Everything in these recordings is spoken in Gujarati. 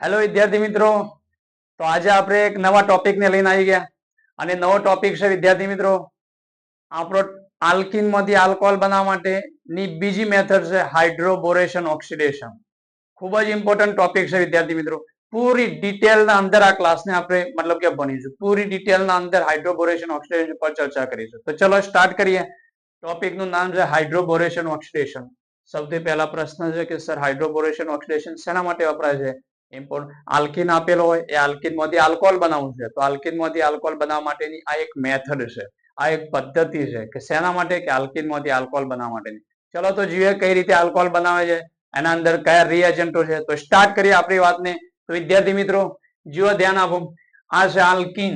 હેલો વિદ્યાર્થી મિત્રો, તો આજે આપણે એક નવા ટોપિકને લઈને આવી ગયા અને નવો ટોપિક છે વિદ્યાર્થી મિત્રો આપણો આલ્કીનમાંથી આલ્કોહોલ બનાવવા માટેની બીજી મેથડ છે હાઇડ્રોબોરેશન ઓક્સિડેશન. ખૂબ જ ઇમ્પોર્ટન્ટ ટોપિક છે વિદ્યાર્થી મિત્રો. પૂરી ડિટેલના અંદર આ ક્લાસને આપણે મતલબ કે ભણીશું. પૂરી ડિટેલના અંદર હાઇડ્રોબોરેશન ઓક્સિડેશન પર ચર્ચા કરીશું. તો ચલો સ્ટાર્ટ કરીએ. ટોપિકનું નામ છે હાઇડ્રોબોરેશન ઓક્સિડેશન. સૌથી પહેલા પ્રશ્ન છે કે સર હાઇડ્રોબોરેશન ઓક્સિડેશન શેના માટે વપરાય છે? ઇમ્પોર્ટન્ટ આલ્કીન આપેલો હોય એ આલ્કીનમાંથી આલ્કોહોલ બનાવવું છે તો આલ્કીનમાંથી આલ્કોહોલ બનાવવા માટેની આ એક મેથડ છે, આ એક પદ્ધતિ છે કે શેના માટે કે આલ્કીનમાંથી આલ્કોહોલ બનાવવા માટેની. ચલો તો જોઈએ કઈ રીતે આલ્કોહોલ બનાવે છે, એના અંદર કયા રિએજન્ટો છે. તો સ્ટાર્ટ કરીએ આપણી વાતને. તો વિદ્યાર્થી મિત્રો જુઓ, ધ્યાન આપો. આ છે આલ્કીન,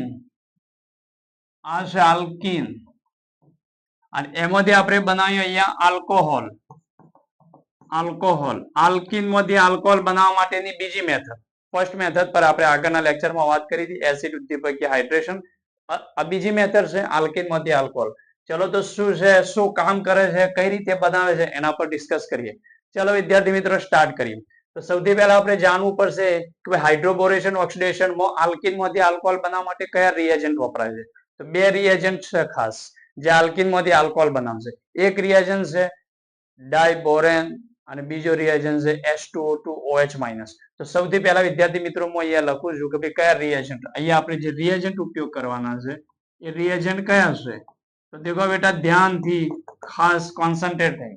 આ છે આલ્કીન અને એમાંથી આપણે બનાવીએ અહીંયા આલ્કોહોલ. આલ્કોહોલ આલ્કીનમાંથી આલ્કોહોલ બનાવવા માટેની બીજી મેથડ. ફર્સ્ટ મેથડ પર આપણે આગળના લેક્ચરમાં વાત કરી હતી, એસિડ ઉદ્દીપકીય હાઇડ્રેશન. આ બીજી મેથડ છે આલ્કીનમાંથી આલ્કોહોલ. ચલો તો શું છે, શું કામ કરે છે, કઈ રીતે બનાવે છે એના પર ડિસ્કસ કરીએ. ચલો વિદ્યાર્થી મિત્રો સ્ટાર્ટ કરીએ. તો સૌથી પહેલા આપણે જાણવું પડશે કે હાઇડ્રોબોરેશન ઓક્સિડેશનમાં આલ્કીનમાંથી આલ્કોહોલ બનાવવા માટે કયા રિએજન્ટ વપરાય છે. તો બે રિએજન્ટ છે ખાસ જે આલ્કીનમાંથી આલ્કોહોલ બનાવશે. એક રિએજન્ટ છે ડાયબોરેન અને બીજો રિએજન્ટ છે H2O2OH-. તો સૌથી પહેલા વિદ્યાર્થી મિત્રો હું અહીંયા લખું છું કે ભાઈ કયા રિએજન્ટ, અહીંયા આપણે જે રિએજન્ટ ઉપયોગ કરવાના છે એ રિએજન્ટ કયા છે. તો દેખો બેટા ધ્યાનથી ખાસ કોન્સન્ટ્રેટ થઈ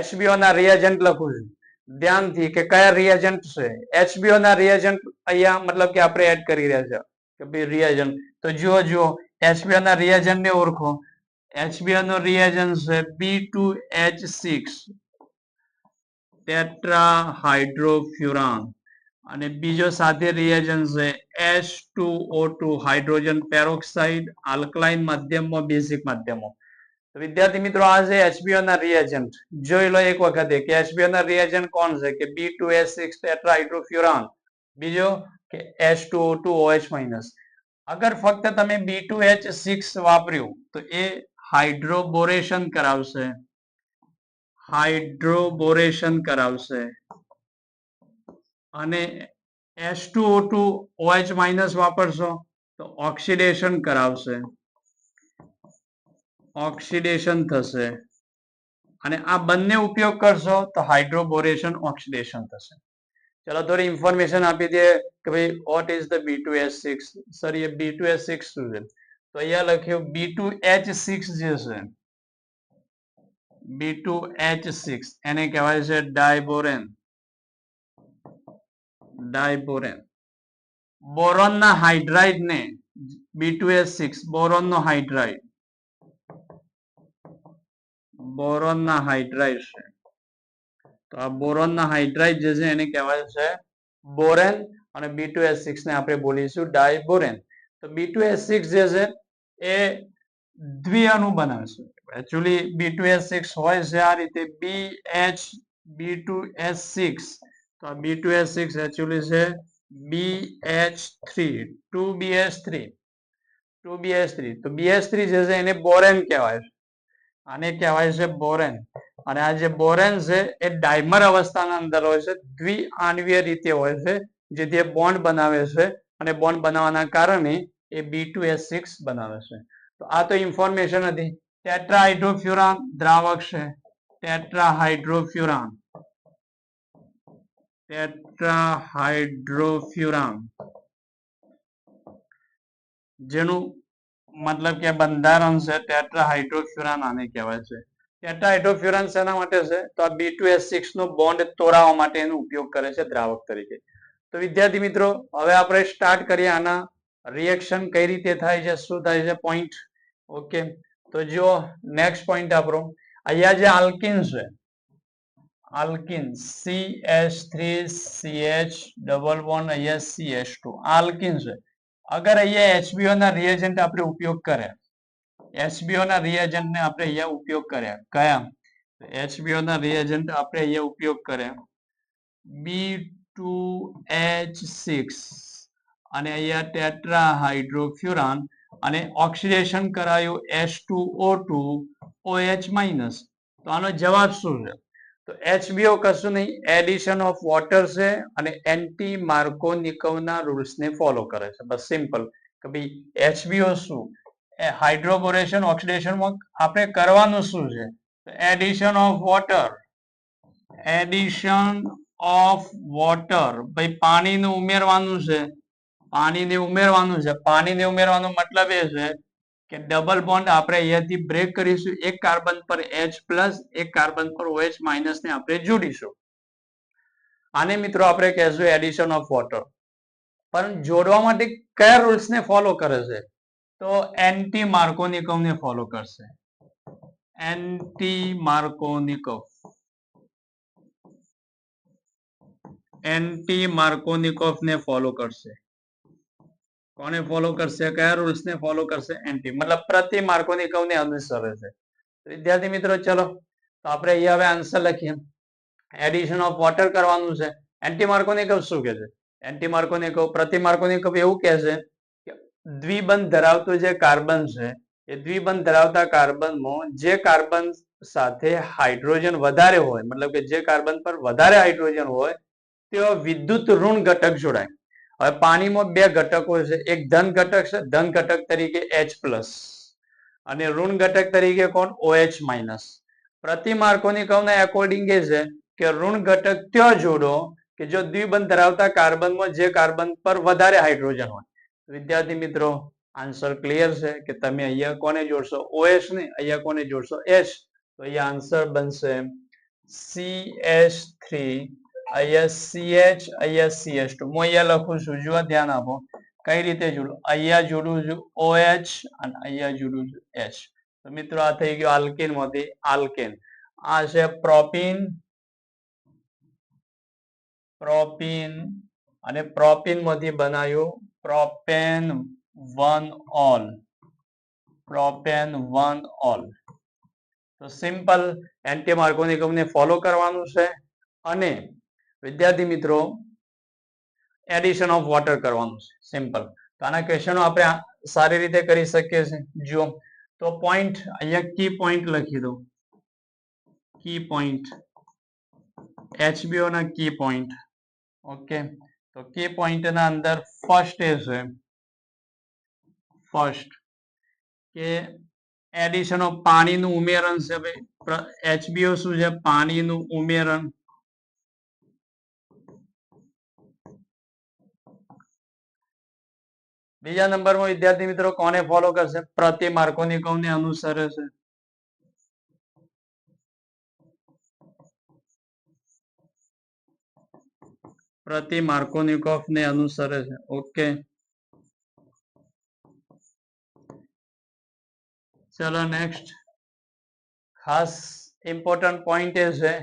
HBO ના રિએજન્ટ લખું છું ધ્યાનથી કે કયા રિએજન્ટ છે. HBO ના રિએજન્ટ અહીંયા મતલબ કે આપણે એડ કરી રહ્યા છે કે ભાઈ રિએજન્ટ. તો જુઓ HBO ના રિએજન્ટ ને ઓળખો. HBO નો રિએજન્ટ છે B2H6 ટેટ્રાહાઇડ્રોફ્યુરાન અને બીજો સાથે રિએજન્ટ છે H2O2 હાઇડ્રોજન પેરોક્સાઇડ આલ્કલાઇન માધ્યમમાં બેઝિક માધ્યમો. તો વિદ્યાર્થી મિત્રો આ છે HBO ના રિએજન્ટ. જોઈ લો એક વખતે કે HBO ના રિએજન્ટ કોણ છે કે B2H6 ટેટ્રાહાઇડ્રોફ્યુરાન, બીજો કે H2O2OH-. અગર ફક્ત તમે B2H6 વાપર્યું તો એ હાઇડ્રોબોરેશન કરાવશે, હાઇડ્રોબોરેશન કરાવશે અને H2O2OH- વાપરશો તો ઓક્સિડેશન કરાવશે, ઓક્સિડેશન થશે અને આ બંને ઉપયોગ કરશો તો હાઇડ્રોબોરેશન ઓક્સિડેશન થશે. ચલો થોડી ઇન્ફોર્મેશન આપી દે કે ભાઈ what is the B2H6. Sir A B2H6 શું છે? તો અહીંયા લખ્યું B2H6 જે છે B2H6 એને કહેવાય છે ડાયબોરેન. ડાયબોરેન બોરોન ના હાઇડ્રાઇડ ને B2H6 બોરોન નો હાઇડ્રાઇડ, બોરોન ના હાઇડ્રાઇડ છે. તો આ બોરોન ના હાઇડ્રાઇડ જે છે એને કહેવાય છે બોરેન અને B2H6 ને આપણે બોલીશું ડાયબોરેન. તો B2H6 જે છે એ દ્વિઅણુ બનાવે છે. એકચ્યુઅલી B2H6 હોય છે આ રીતે B2H6. તો આ B2H6 એકચ્યુઅલી છે BH3 2BH3. તો BH3 જે છે એને બોરેન કહેવાય છે, આને કહેવાય છે બોરેન. અને આ જે બોરેન છે એ ડાયમર અવસ્થાના અંદર હોય છે, દ્વિઆણ્વીય રીતે હોય છે, જેથી બોન્ડ બનાવે છે અને બોન્ડ બનાવવાના કારણે એ B2H6 બનાવે છે. તો આ તો ઇન્ફોર્મેશન હતી. ટેટ્રાહાઇડ્રોફ્યુરાન દ્રાવક છે, ટેટ્રાહાઇડ્રોફ્યુરાન, ટેટ્રાહાઇડ્રોફ્યુરાન જેનું મતલબ કે બંધારણ છે ટેટ્રાહાઇડ્રોફ્યુરાન આને કહેવાય છે. ટેટ્રાહાઇડ્રોફ્યુરાન શેના માટે છે? તો આ B2H6 નો બોન્ડ તોડાવવા માટે એનો ઉપયોગ કરે છે દ્રાવક તરીકે. તો વિદ્યાર્થી મિત્રો હવે આપણે સ્ટાર્ટ કરીએ આના રિએક્શન કઈ રીતે થાય છે, શું થાય છે પોઈન્ટ. ઓકે, તો જો નેક્સ્ટ પોઈન્ટ આપણો અહીંયા જે આલ્કીન છે, આલ્કીન CH3CH ડબલ બોન્ડ અહીંયા CH2 આલ્કીન છે. અગર અહીંયા HBO ના રિએજન્ટ આપણે ઉપયોગ કર્યા, HBO ના રિએજન્ટ ને આપણે અહીંયા ઉપયોગ કર્યા, કયા HBO ના રિએજન્ટ આપણે અહીંયા ઉપયોગ કર્યા B2H6 અને અહીંયા ટેટ્રાહાઇડ્રોફ્યુરાન અને ઓક્સિડેશન કરાયું H2O2OH-. તો આનો જવાબ શું છે? તો તો HBO કશું નહીં, એડિશન ઓફ વોટર છે અને એન્ટી માર્કોનિકોવના રૂલ્સ ને ફોલો કરે છે. બસ સિમ્પલ કે ભાઈ HBO શું, હાઇડ્રોબોરેશન ઓક્સિડેશનમાં આપણે કરવાનું શું છે, addition of water, addition of water, ભાઈ પાણીને ઉમેરવાનું છે, પાણીને ઉમેરવાનું છે. પાણીને ઉમેરવાનો મતલબ એ છે કે ડબલ બોન્ડ આપણે અહીંયાથી બ્રેક કરીશું, એક કાર્બન પર H+, એક કાર્બન પર OH- ને આપણે જોડીશું. આને મિત્રો આપણે કહેશું એડિશન ઓફ વોટર. પણ જોડવા માટે કયા રૂલ્સ ને ફોલો કરે છે, તો એન્ટી માર્કોનિકોવ ને ફોલો કરશે. એન્ટી માર્કોનિકોવ, એન્ટી માર્કોનિકોવ ને ફોલો કરશે. કોને ફોલો કરશે, કયા રૂલ્સ ને ફોલો કરશે, એન્ટી મતલબ પ્રતિ માર્કોનિકોવ ને અનુસરે છે. વિદ્યાર્થી મિત્રો ચલો તો આપણે અહીંયા હવે આન્સર લખીએ. એડિશન ઓફ વોટર કરવાનું છે. એન્ટી માર્કોનિકોવ શું કે છે, એન્ટી માર્કોનિકોવ પ્રતિ માર્કોનિકોવ એવું કહે છે કે દ્વિબંધ ધરાવતું જે કાર્બન છે એ દ્વિબંધ ધરાવતા કાર્બનમાં જે કાર્બન સાથે હાઇડ્રોજન વધારે હોય, મતલબ કે જે કાર્બન પર વધારે હાઇડ્રોજન હોય તેઓ વિદ્યુત ઋણ ઘટક જોડાય. હવે પાણીમાં બે ઘટકો છે, એક ધન ઘટક છે, ધન ઘટક તરીકે H+ અને ઋણ ઘટક તરીકે કોણ, OH-. પ્રતિ માર્કોનિકોવના એકોર્ડિંગ એ છે કે ઋણ ઘટક ત્યાં જોડો કે જો દ્વિબંધ ધરાવતા કાર્બનમાં જે કાર્બન પર વધારે હાઇડ્રોજન હોય. વિદ્યાર્થી મિત્રો આન્સર ક્લિયર છે કે તમે અહીંયા કોને જોડશો, OH ને, અહીંયા કોને જોડશો, H. તો અહીંયા આન્સર બનશે CH3, અહીંયા CH, અહીંયા CH2. હું અહીંયા લખું છું, જુઓ ધ્યાન આપો કઈ રીતે જોડું, અહીંયા જોડું છું OH અને અહીંયા જોડું છું H. તો મિત્રો આ થઈ ગયું આલ્કેન માંથી આલ્કેન. આ છે પ્રોપીન, પ્રોપીન અને પ્રોપીન માંથી બનાવ્યું પ્રોપેન 1-ol, પ્રોપેન 1-ol. તો સિમ્પલ એન્ટી માર્કોનિકોવ ને ફોલો કરવાનું છે અને વિદ્યાર્થી મિત્રો એડિશન ઓફ વોટર કરવાનું છે. સિમ્પલ. તો આના ક્વેશ્ચનો આપણે સારી રીતે કરી શકીએ છીએ. જુઓ તો પોઈન્ટ અહીંયા કી પોઈન્ટ લખી દો, કી પોઈન્ટ, HBO ના કી પોઈન્ટ. ઓકે, તો કી પોઈન્ટ ના અંદર ફર્સ્ટ એ છે, ફર્સ્ટ કે એડિશન ઓફ પાણીનું ઉમેરણ છે. ભાઈ HBO શું છે, પાણીનું ઉમેરણ. બીજા નંબરમાં વિદ્યાર્થી મિત્રો કોને ફોલો કરશે, પ્રતિ માર્કોનિકોવ ને અનુસરે છે. પ્રતિ માર્કોનિકોવ ને અનુસરે છે. ઓકે ચલો નેક્સ્ટ. ખાસ ઇમ્પોર્ટન્ટ પોઈન્ટ એ છે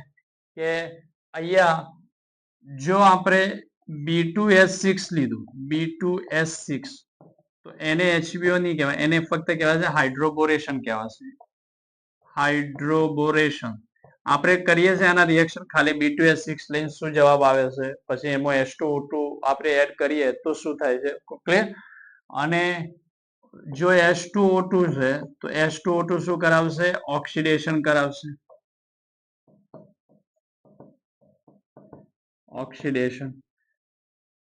કે અહીંયા જો આપણે B2S6 લીધું, B2S6, તો એને HBO નહીં કહેવાય, એને ફક્ત કહેવાય છે હાઇડ્રોબોરેશન કહેવાશે, હાઇડ્રોબોરેશન. આપણે કરીએ છીએ આના રિએક્શન ખાલી B2S6 લઈને શું જવાબ આવે છે, પછી એમાં H2O2 આપણે એડ કરીએ તો શું થાય છે, ક્લિયર. અને જો H2O2 છે તો H2O2 શું કરાવશે, ઓક્સિડેશન કરાવશે, ઓક્સિડેશન.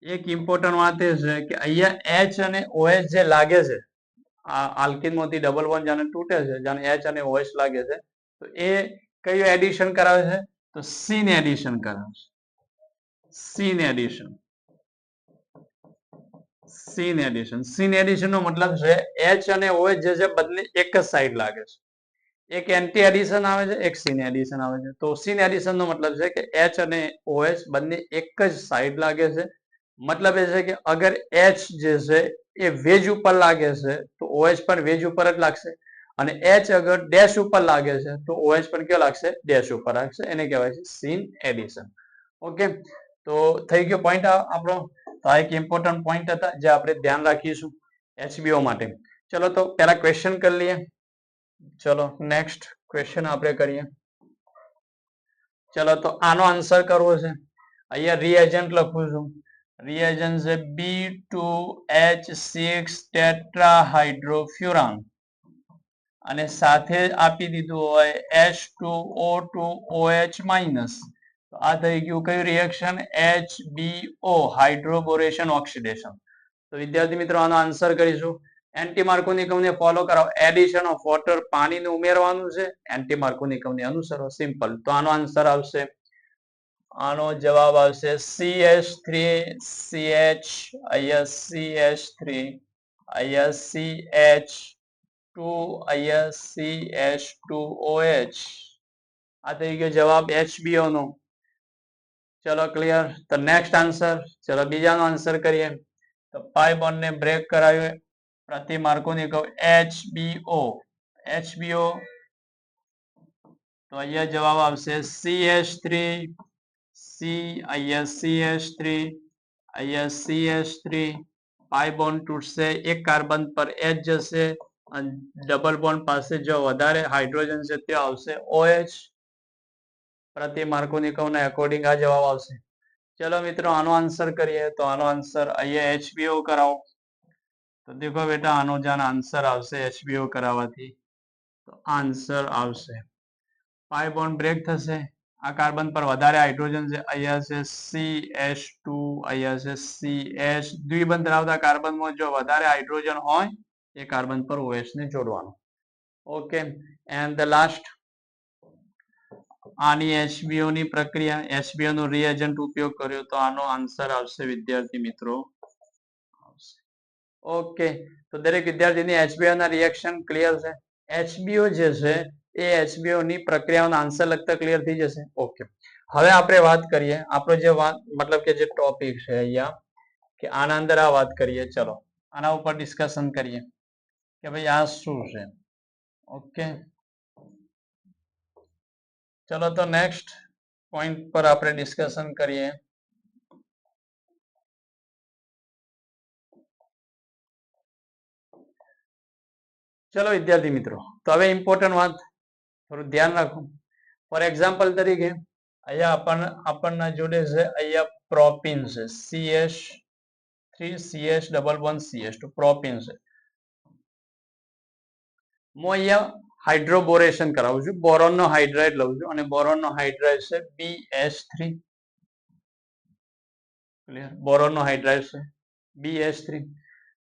એક ઇમ્પોર્ટન્ટ વાત એ છે કે અહીંયા H અને OH જે લાગે છે, આ આલ્કીન માંથી ડબલ બોન્ડ જાણે તૂટે છે, જાણે H અને OH લાગે છે, તો એ કયું એડિશન કરાવે છે, તો સીન એડિશન કરાવે છે, syn addition, syn addition. Syn addition નો મતલબ છે H અને OH જે છે બંને એક જ સાઈડ લાગે છે, એક એન્ટી એડિશન આવે છે, એક સીન એડિશન આવે છે. તો સીન એડિશન નો મતલબ છે કે H અને OH બંને એક જ સાઈડ લાગે છે. મતલબ એ છે કે અગર H જે છે એ વેજ ઉપર લાગે છે તો OH પણ વેજ ઉપર જ લાગશે, અને H અગર ડેશ ઉપર લાગે છે તો OH પણ કયો લાગશે, ડેશ ઉપર લાગશે. એને કહેવાય છે સીન એડિશન. ઓકે, તો થઈ ગયો પોઈન્ટ આપણો. તો આ એક ઇમ્પોર્ટન્ટ પોઈન્ટ હતા જે આપણે ધ્યાન રાખીશું HBO માટે. ચલો તો પહેલા ક્વેશ્ચન કરી લઈએ. ચલો નેક્સ્ટ ક્વેશ્ચન આપણે કરીએ. ચલો તો આનો આન્સર કરવો છે. અહીંયા રિએજન્ટ લખું છું, રિએજન્ટ છે B2H6 ટેટ્રાહાઇડ્રોફ્યુરાન અને સાથે આપી દીધું હોય H2O2OH માઇનસ, તો આ થઈ ગયું કયું રિએક્શન? HBO, હાઇડ્રોબોરેશન oxidation. તો વિદ્યાર્થી મિત્રો આનો આન્સર કરીશું. એન્ટી માર્કોનિકમને ફોલો કરાવો. એડિશન ઓફ વોટર, પાણીનું ઉમેરવાનું છે. એન્ટી માર્કોનિકમને અનુસરો. સિમ્પલ. તો આનો આન્સર આવશે, આનો જવાબ આવશે CH3 CH, અહીંયા CH3, અહીંયા CH2, અહીંયા CH2OH. આ થઈ ગયો જવાબ HBO નો. ચલો ક્લિયર. તો નેક્સ્ટ આન્સર, ચલો બીજાનો આન્સર કરીએ. તો પાઈ બોન્ડ ને બ્રેક કરાવ્યો પ્રતિ માર્કોનિક HBO. તો અહીંયા જવાબ આવશે CH3 C, અહીંયા CH3, અહીંયા CH3. પાઈ બોન્ડ તૂટશે, એક કાર્બન પર H જશે અને ડબલ બોન્ડ પાસે જો વધારે હાઇડ્રોજન છે ત્યાં આવશે OH. પ્રતિ માર્કોનિકમના એકોર્ડિંગ આ જવાબ આવશે. ચલો મિત્રો આનો આન્સર કરીએ. તો આનો આન્સર અહીંયા HBO કરાવો. તો દેખો બેટા આનો જાન આન્સર આવશે HBO કરાવવાથી. તો આન્સર આવશે, પાઈ બોન્ડ બ્રેક થશે, આ કાર્બન પર વધારે હાઇડ્રોજન છે, અહીંયા છે CH2, અહીંયા છે CH. દ્વિબંધ ધરાવતા કાર્બનમાં જો વધારે હાઇડ્રોજન હોય એ કાર્બન પર OH ને જોડવાનું. ઓકે, એન્ડ ધ લાસ્ટ, આની HBO ની પ્રક્રિયા, HBO નો રિએજન્ટ ઉપયોગ કર્યો, તો આનો આન્સર આવશે વિદ્યાર્થી મિત્રો. ઓકે, તો દરેક વિદ્યાર્થીની HBO ના રિએક્શન ક્લિયર છે. HBO જે છે એ HBO ની પ્રક્રિયાનો આન્સર લગતા ક્લિયર થઈ જશે. ઓકે, હવે આપણે વાત કરીએ આપણો જે વાત મતલબ કે જે ટોપિક છે અહીંયા કે આના અંદર આ વાત કરીએ. ચલો આના ઉપર ડિસ્કશન કરીએ કે ભાઈ આ શું છે. ઓકે, ચલો તો નેક્સ્ટ પોઈન્ટ પર આપણે ડિસ્કશન કરીએ. ચલો વિદ્યાર્થી મિત્રો, તો હવે ઇમ્પોર્ટન્ટ વાત થોડું ધ્યાન રાખો. ફોર એક્ઝામ્પલ તરીકે અહીંયા આપણને જોડે છે અહીંયા પ્રોપીન છે CH3 CH double bond CH2 propyne છે. હું અહીંયા હાઇડ્રોબોરેશન કરાવું છું, બોરોનનો હાઇડ્રાઇડ લઉં છું અને બોરોનનો હાઇડ્રાઇડ છે BH3. ક્લિયર, બોરોનનો હાઇડ્રાઇડ છે BH3.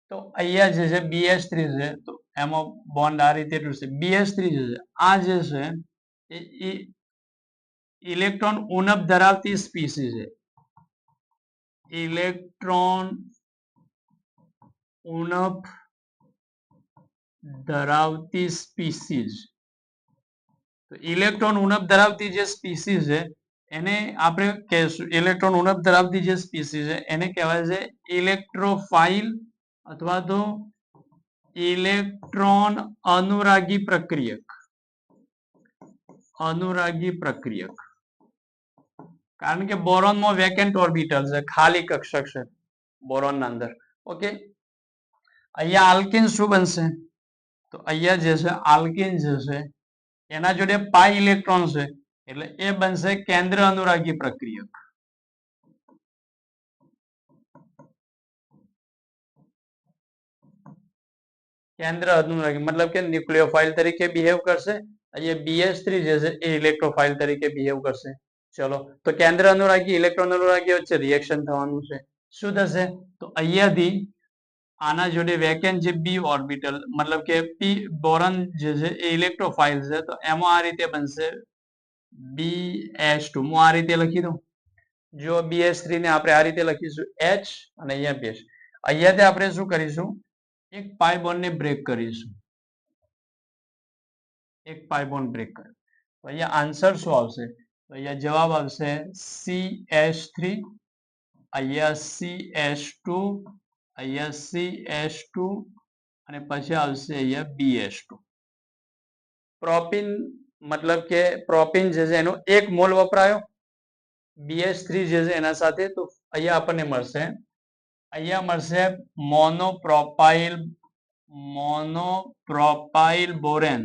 તો અહીંયા જે છે BH3 છે, તો એમાં બોન્ડ આ રીતે તૂટશે. BH3 જે છે આ જે છે એ ઇલેક્ટ્રોન ઉણપ ધરાવતી સ્પીસીસ છે. ઇલેક્ટ્રોન ઉણપ ધરાવતી સ્પીસીસ. તો ઇલેક્ટ્રોન ઉણપ ધરાવતી જે સ્પીસીસ છે એને આપણે કહેશું, ઇલેક્ટ્રોન ઉણપ ધરાવતી જે સ્પીસીસ છે એને કહેવાય છે ઇલેક્ટ્રોફાઇલ અથવા તો ઇલેક્ટ્રોન અનુરાગી પ્રક્રિયક. અનુરાગી પ્રક્રિયક, કારણ કે બોરોનમાં વેકેન્ટ ઓર્બિટલ છે, ખાલી કક્ષક છે બોરોનના અંદર. ઓકે, અહીંયા આલ્કિન શું બનશે? તો અહીંયા જે છે આલ્કિન જે છે એના જોડે પાઈ ઇલેક્ટ્રોન છે એટલે એ બનશે કેન્દ્ર અનુરાગી પ્રક્રિયક. કેન્દ્ર અનુરાગી મતલબ કે ન્યુક્લિયોફાઇલ તરીકે બિહેવ કરશે. અહીંયા BH3 જે છે એ ઇલેક્ટ્રોફાઇલ તરીકે બિહેવ કરશે. ચલો, તો કેન્દ્ર અનુરાગી ઇલેક્ટ્રોન અનુરાગી વચ્ચે રિએક્શન થવાનું છે. શું થશે? તો અહીંયાથી આના જોડે વેકેન્ટ જે B ઓર્બિટલ મતલબ કે P બોરોન જે છે એ ઇલેક્ટ્રોફાઇલ છે, તો એમાં આ રીતે બનશે BH2. હું આ રીતે લખી દઉં. જો BH3 ને આપણે આ રીતે લખીશું H અને અહીંયા BH. અહીંયાથી આપણે શું કરીશું? એક પાઈ બોન્ડ ને બ્રેક કરીશું. એક પાઈ બોન્ડ બ્રેક કર્યો તો અહીંયા આન્સર શું આવશે? તો અહીંયા જવાબ આવશે CH3, અહીંયા CH2, અહીંયા CH2 અને પછી આવશે અહીંયા BH2. પ્રોપીન મતલબ કે પ્રોપીન જે છે એનો એક મોલ વપરાયો BH3 જે છે એના સાથે, તો અહીંયા આપણને મળશે, અહીંયા મળશે મોનોપ્રોપાઇલ બોરેન.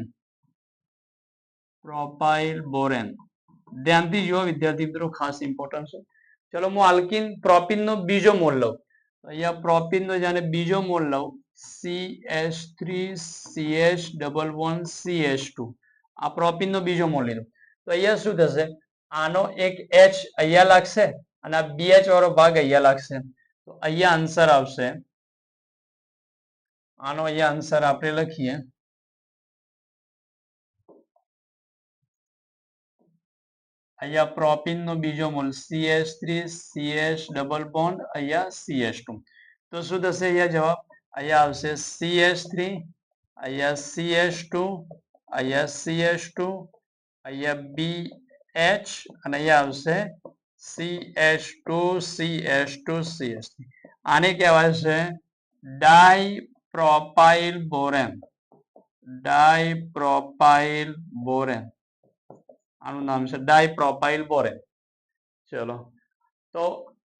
પ્રોપાઇલ બોરેન ધ્યાનથી જુઓ વિદ્યાર્થી મિત્રો, ખાસ ઇમ્પોર્ટન્ટ છે. ચલો હું આલ્કિન પ્રોપીન નો બીજો મોલ લઉં. અહીંયા પ્રોપીન નો જાણે બીજો મોલ લઉં CH3CH11CH2 આ પ્રોપીન નો બીજો મોલ લીધો. તો અહીંયા શું થશે, આનો એક H અહીંયા લાગશે અને આ BH વાળો ભાગ અહીંયા લાગશે. તો અહીંયા આન્સર આવશે, આનો અહીંયા આન્સર આપણે લખીએ, અહીંયા પ્રોપીન નો બીજો મોલ CH3CH ડબલ બોન્ડ અહીંયા CH2. તો શું થશે અહીંયા જવાબ, અહીંયા આવશે CH3, અહીંયા CH2, અહીંયા CH2, અહીંયા BH અને અહીંયા આવશે CH2CH2CH3. આને કહેવાય છે ડાઈપ્રોપાઇલ બોરેન. ડાઈપ્રોપાઇલ બોરેન આનું નામ છે ડાઈપ્રોપાઇલ બોરેન. ચલો, તો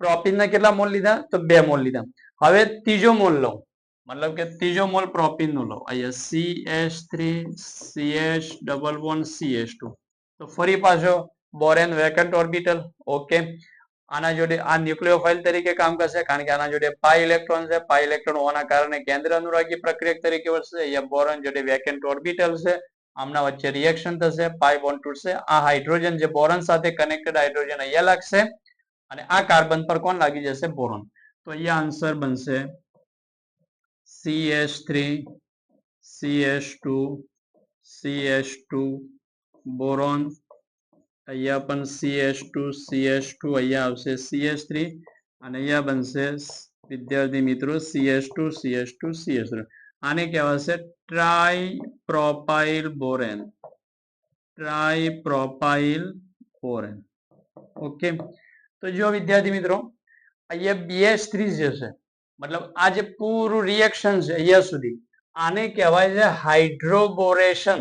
પ્રોપીન ના કેટલા મોલ લીધા, તો 2 મોલ લીધા. હવે ત્રીજો મોલ લો, મતલબ કે ત્રીજો મોલ પ્રોપીન નું લો, અહીંયા CH3CH ડબલ બોન્ડ CH2. તો ફરી પાછો બોરેન વેકન્ટ ઓર્બિટલ. ઓકે, આના જોડે આ ન્યુક્લિયોફાઇલ તરીકે કામ કરશે કારણ કે આના જોડે પાઈ ઇલેક્ટ્રોન છે. પાઈ ઇલેક્ટ્રોન હોવાના કારણે કેન્દ્ર અનુરાગી પ્રક્રિયક તરીકે વર્તશે. અહીંયા બોરોન જોડે વેકેન્ટ ઓર્બિટલ છે, આમના વચ્ચે રિએક્શન થશે, પાઈ બોન્ડ તૂટશે. આ હાઇડ્રોજન જે બોરોન સાથે કનેક્ટેડ હાઇડ્રોજન અહીંયા લાગશે અને આ કાર્બન પર કોણ લાગી જશે, બોરોન. તો અહીંયા આન્સર બનશે CH3 CH2 CH2 બોરોન. અહીંયા પણ CH2 CH2 અહીંયા આવશે CH3 અને અહીંયા બનશે વિદ્યાર્થી મિત્રો CH2 CH2 CH3. આને કહેવાશે ટ્રાઈપ્રોપાઇલ બોરેન. ટ્રાઈપ્રોપાઇલ બોરેન. ઓકે, તો જો વિદ્યાર્થી મિત્રો અહીંયા BH3 જે છે, મતલબ આ જે પૂરું રિએક્શન છે અહીંયા સુધી, આને કહેવાય છે હાઇડ્રોબોરેશન.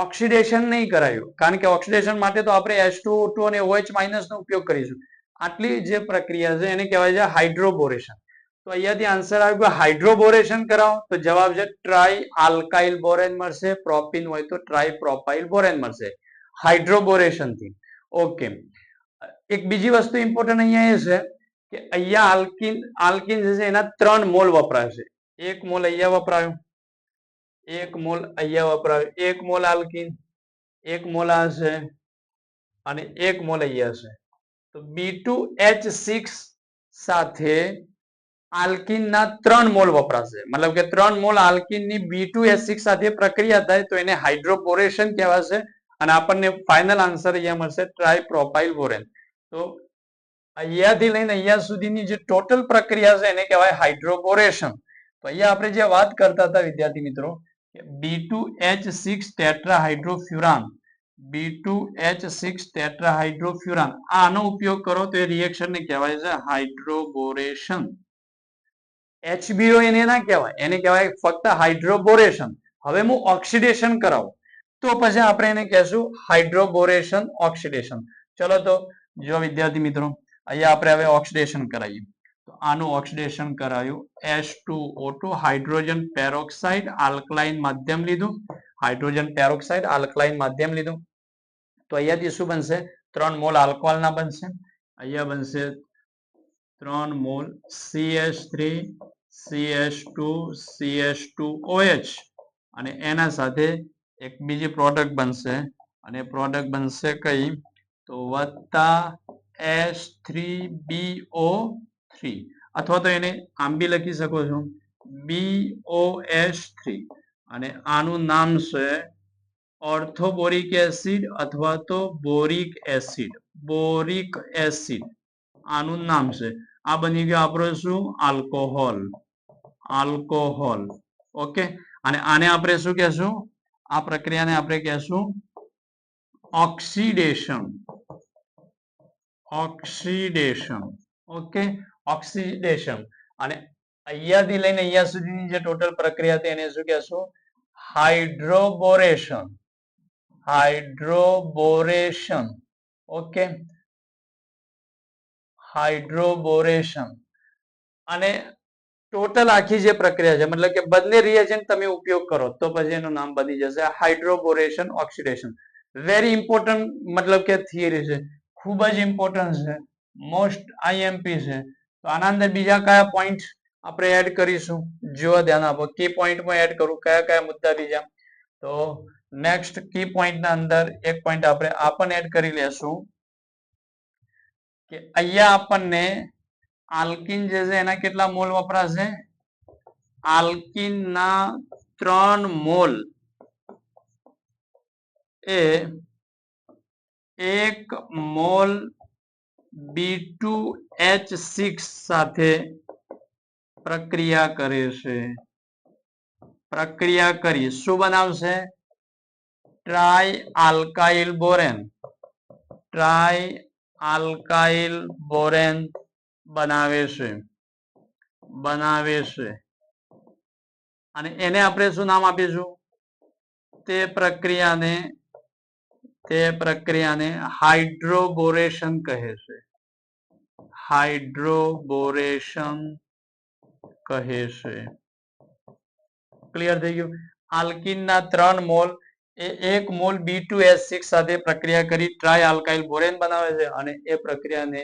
ઓક્સિડેશન નહીં કરાયું કારણ કે ઓક્સિડેશન માટે તો આપણે H2O2 અને OH- નો ઉપયોગ કરીશું. આટલી જે પ્રક્રિયા છે એને કહેવાય છે હાઇડ્રોબોરેશન. તો અહીંયાથી આન્સર આવ્યો હાઇડ્રોબોરેશન કરાવો તો જવાબ છે ટ્રાઈ આલ્કાઇલ બોરેન મળશે. પ્રોપીન હોય તો ટ્રાઈપ્રોપાઇલ બોરેન મળશે હાઇડ્રોબોરેશન થી. ઓકે, એક બીજી વસ્તુ ઇમ્પોર્ટન્ટ અહીંયા એ છે કે અહીંયા આલ્કીન જે છે એના 3 મોલ વપરાશે. એક મોલ અહીંયા વપરાયો, એક મોલ અહીંયા વપરાયો, એક મોલ આલ્કીન, એક મોલ આ છે અને એક મોલ અહીંયા છે. તો B2H6 સાથે આલ્કીનના 3 મોલ વપરાશે. મતલબ કે 3 મોલ આલ્કીનની B2H6 સાથે પ્રક્રિયા થાય તો એને હાઇડ્રોબોરેશન કહેવાશે અને આપણને ફાઇનલ આન્સર અહીંયા મળશે ટ્રાઈપ્રોપાઇલ બોરેન. તો અહીંયાથી લઈને અહીંયા સુધીની જે ટોટલ પ્રક્રિયા છે એને કહેવાય હાઇડ્રોબોરેશન. તો અહીંયા આપણે જે વાત કરતા હતા વિદ્યાર્થી મિત્રો, B2H6 ટેટ્રાહાઇડ્રોફ્યુરાન, B2H6 ટેટ્રાહાઇડ્રોફ્યુરાન આનો ઉપયોગ કરો તો એ રિએક્શનને કહેવાય છે હાઇડ્રોબોરેશન. HBO એને ના કહેવાય, એને કહેવાય ફક્ત હાઇડ્રોબોરેશન. હવે હું ઓક્સિડેશન કરાવું તો પછી આપણે એને કહેશું હાઇડ્રોબોરેશન ઓક્સિડેશન. ચલો તો જો વિદ્યાર્થી મિત્રો અહીંયા આપણે હવે ઓક્સિડેશન કરાવીએ. તો આનું ઓક્સિડેશન કરાયું, H2O2 હાઇડ્રોજન પેરોક્સાઇડ આલ્કલાઇન માધ્યમ લીધું, હાઇડ્રોજન પેરોક્સાઇડ આલ્કલાઇન માધ્યમ લીધું. તો અહીંયાથી શું બનશે, 3 મોલ આલ્કોહોલના બનશે. અહીંયા બનશે 3 મોલ CH3 CH2 CH2OH અને એના સાથે એક બીજી પ્રોડક્ટ બનશે અને પ્રોડક્ટ બનશે કઈ, તો વત્તા H3BO3 અથવા તો એને આમ બી લખી શકો છો BOH3 અને આનું નામ છે ઓર્થોબોરિક એસિડ અથવા તો બોરિક એસિડ. બોરિક એસિડ આનું નામ છે. આ બની ગયો આપણો શું, આલ્કોહોલ. આલ્કોહોલ. ઓકે, અને આને આપણે શું કહેશું, આ પ્રક્રિયાને આપણે કહેશું ઓક્સિડેશન. ઓક્સિડેશન. Okay, oxidation. અને અહીંયાથી લઈને અહીંયા સુધીની જે ટોટલ પ્રક્રિયા હતી એને શું કહેશું, હાઇડ્રોબોરેશન. હાઇડ્રોબોરેશન. ઓકે, હાઇડ્રોબોરેશન. અને ટોટલ આખી જે પ્રક્રિયા છે મતલબ કે બંને રિએજન્ટ તમે ઉપયોગ કરો તો પછી એનું નામ બની જશે હાઇડ્રોબોરેશન ઓક્સિડેશન. વેરી ઇમ્પોર્ટન્ટ મતલબ કે થિયરી છે, ખૂબ જ ઇમ્પોર્ટન્ટ છે, મોસ્ટ IMP છે. તો આના અંદર બીજા કયા પોઈન્ટ આપણે એડ કરીશું. જો ધ્યાન આપો, કી પોઈન્ટમાં એડ કરું, કયા કયા મુદ્દા બીજા. તો નેક્સ્ટ કી પોઈન્ટના અંદર એક પોઈન્ટ આપણે આ પણ એડ કરી લેશું કે અહીંયા આપણને આલ્કિન જે છે એના કેટલા મોલ વપરાશે? આલ્કિનના 3 મોલ એ 1 મોલ B2H6 સાથે પ્રક્રિયા કરે છે. પ્રક્રિયા કરી શું બનાવશે? Trialkyl borane. Trialkyl borane બનાવે છે. બનાવે છે. અને એને આપણે શું નામ આપીશું? તે પ્રક્રિયાને હાઇડ્રોબોરેશન કહે છે. હાઇડ્રોબોરેશન કહે છે. ક્લિયર થઈ ગયું? આલ્કિનના 3 મોલ એ 1 મોલ B2H6 સાથે પ્રક્રિયા કરી ટ્રાય આલ્કાઇલ બોરેન બનાવે છે અને એ પ્રક્રિયાને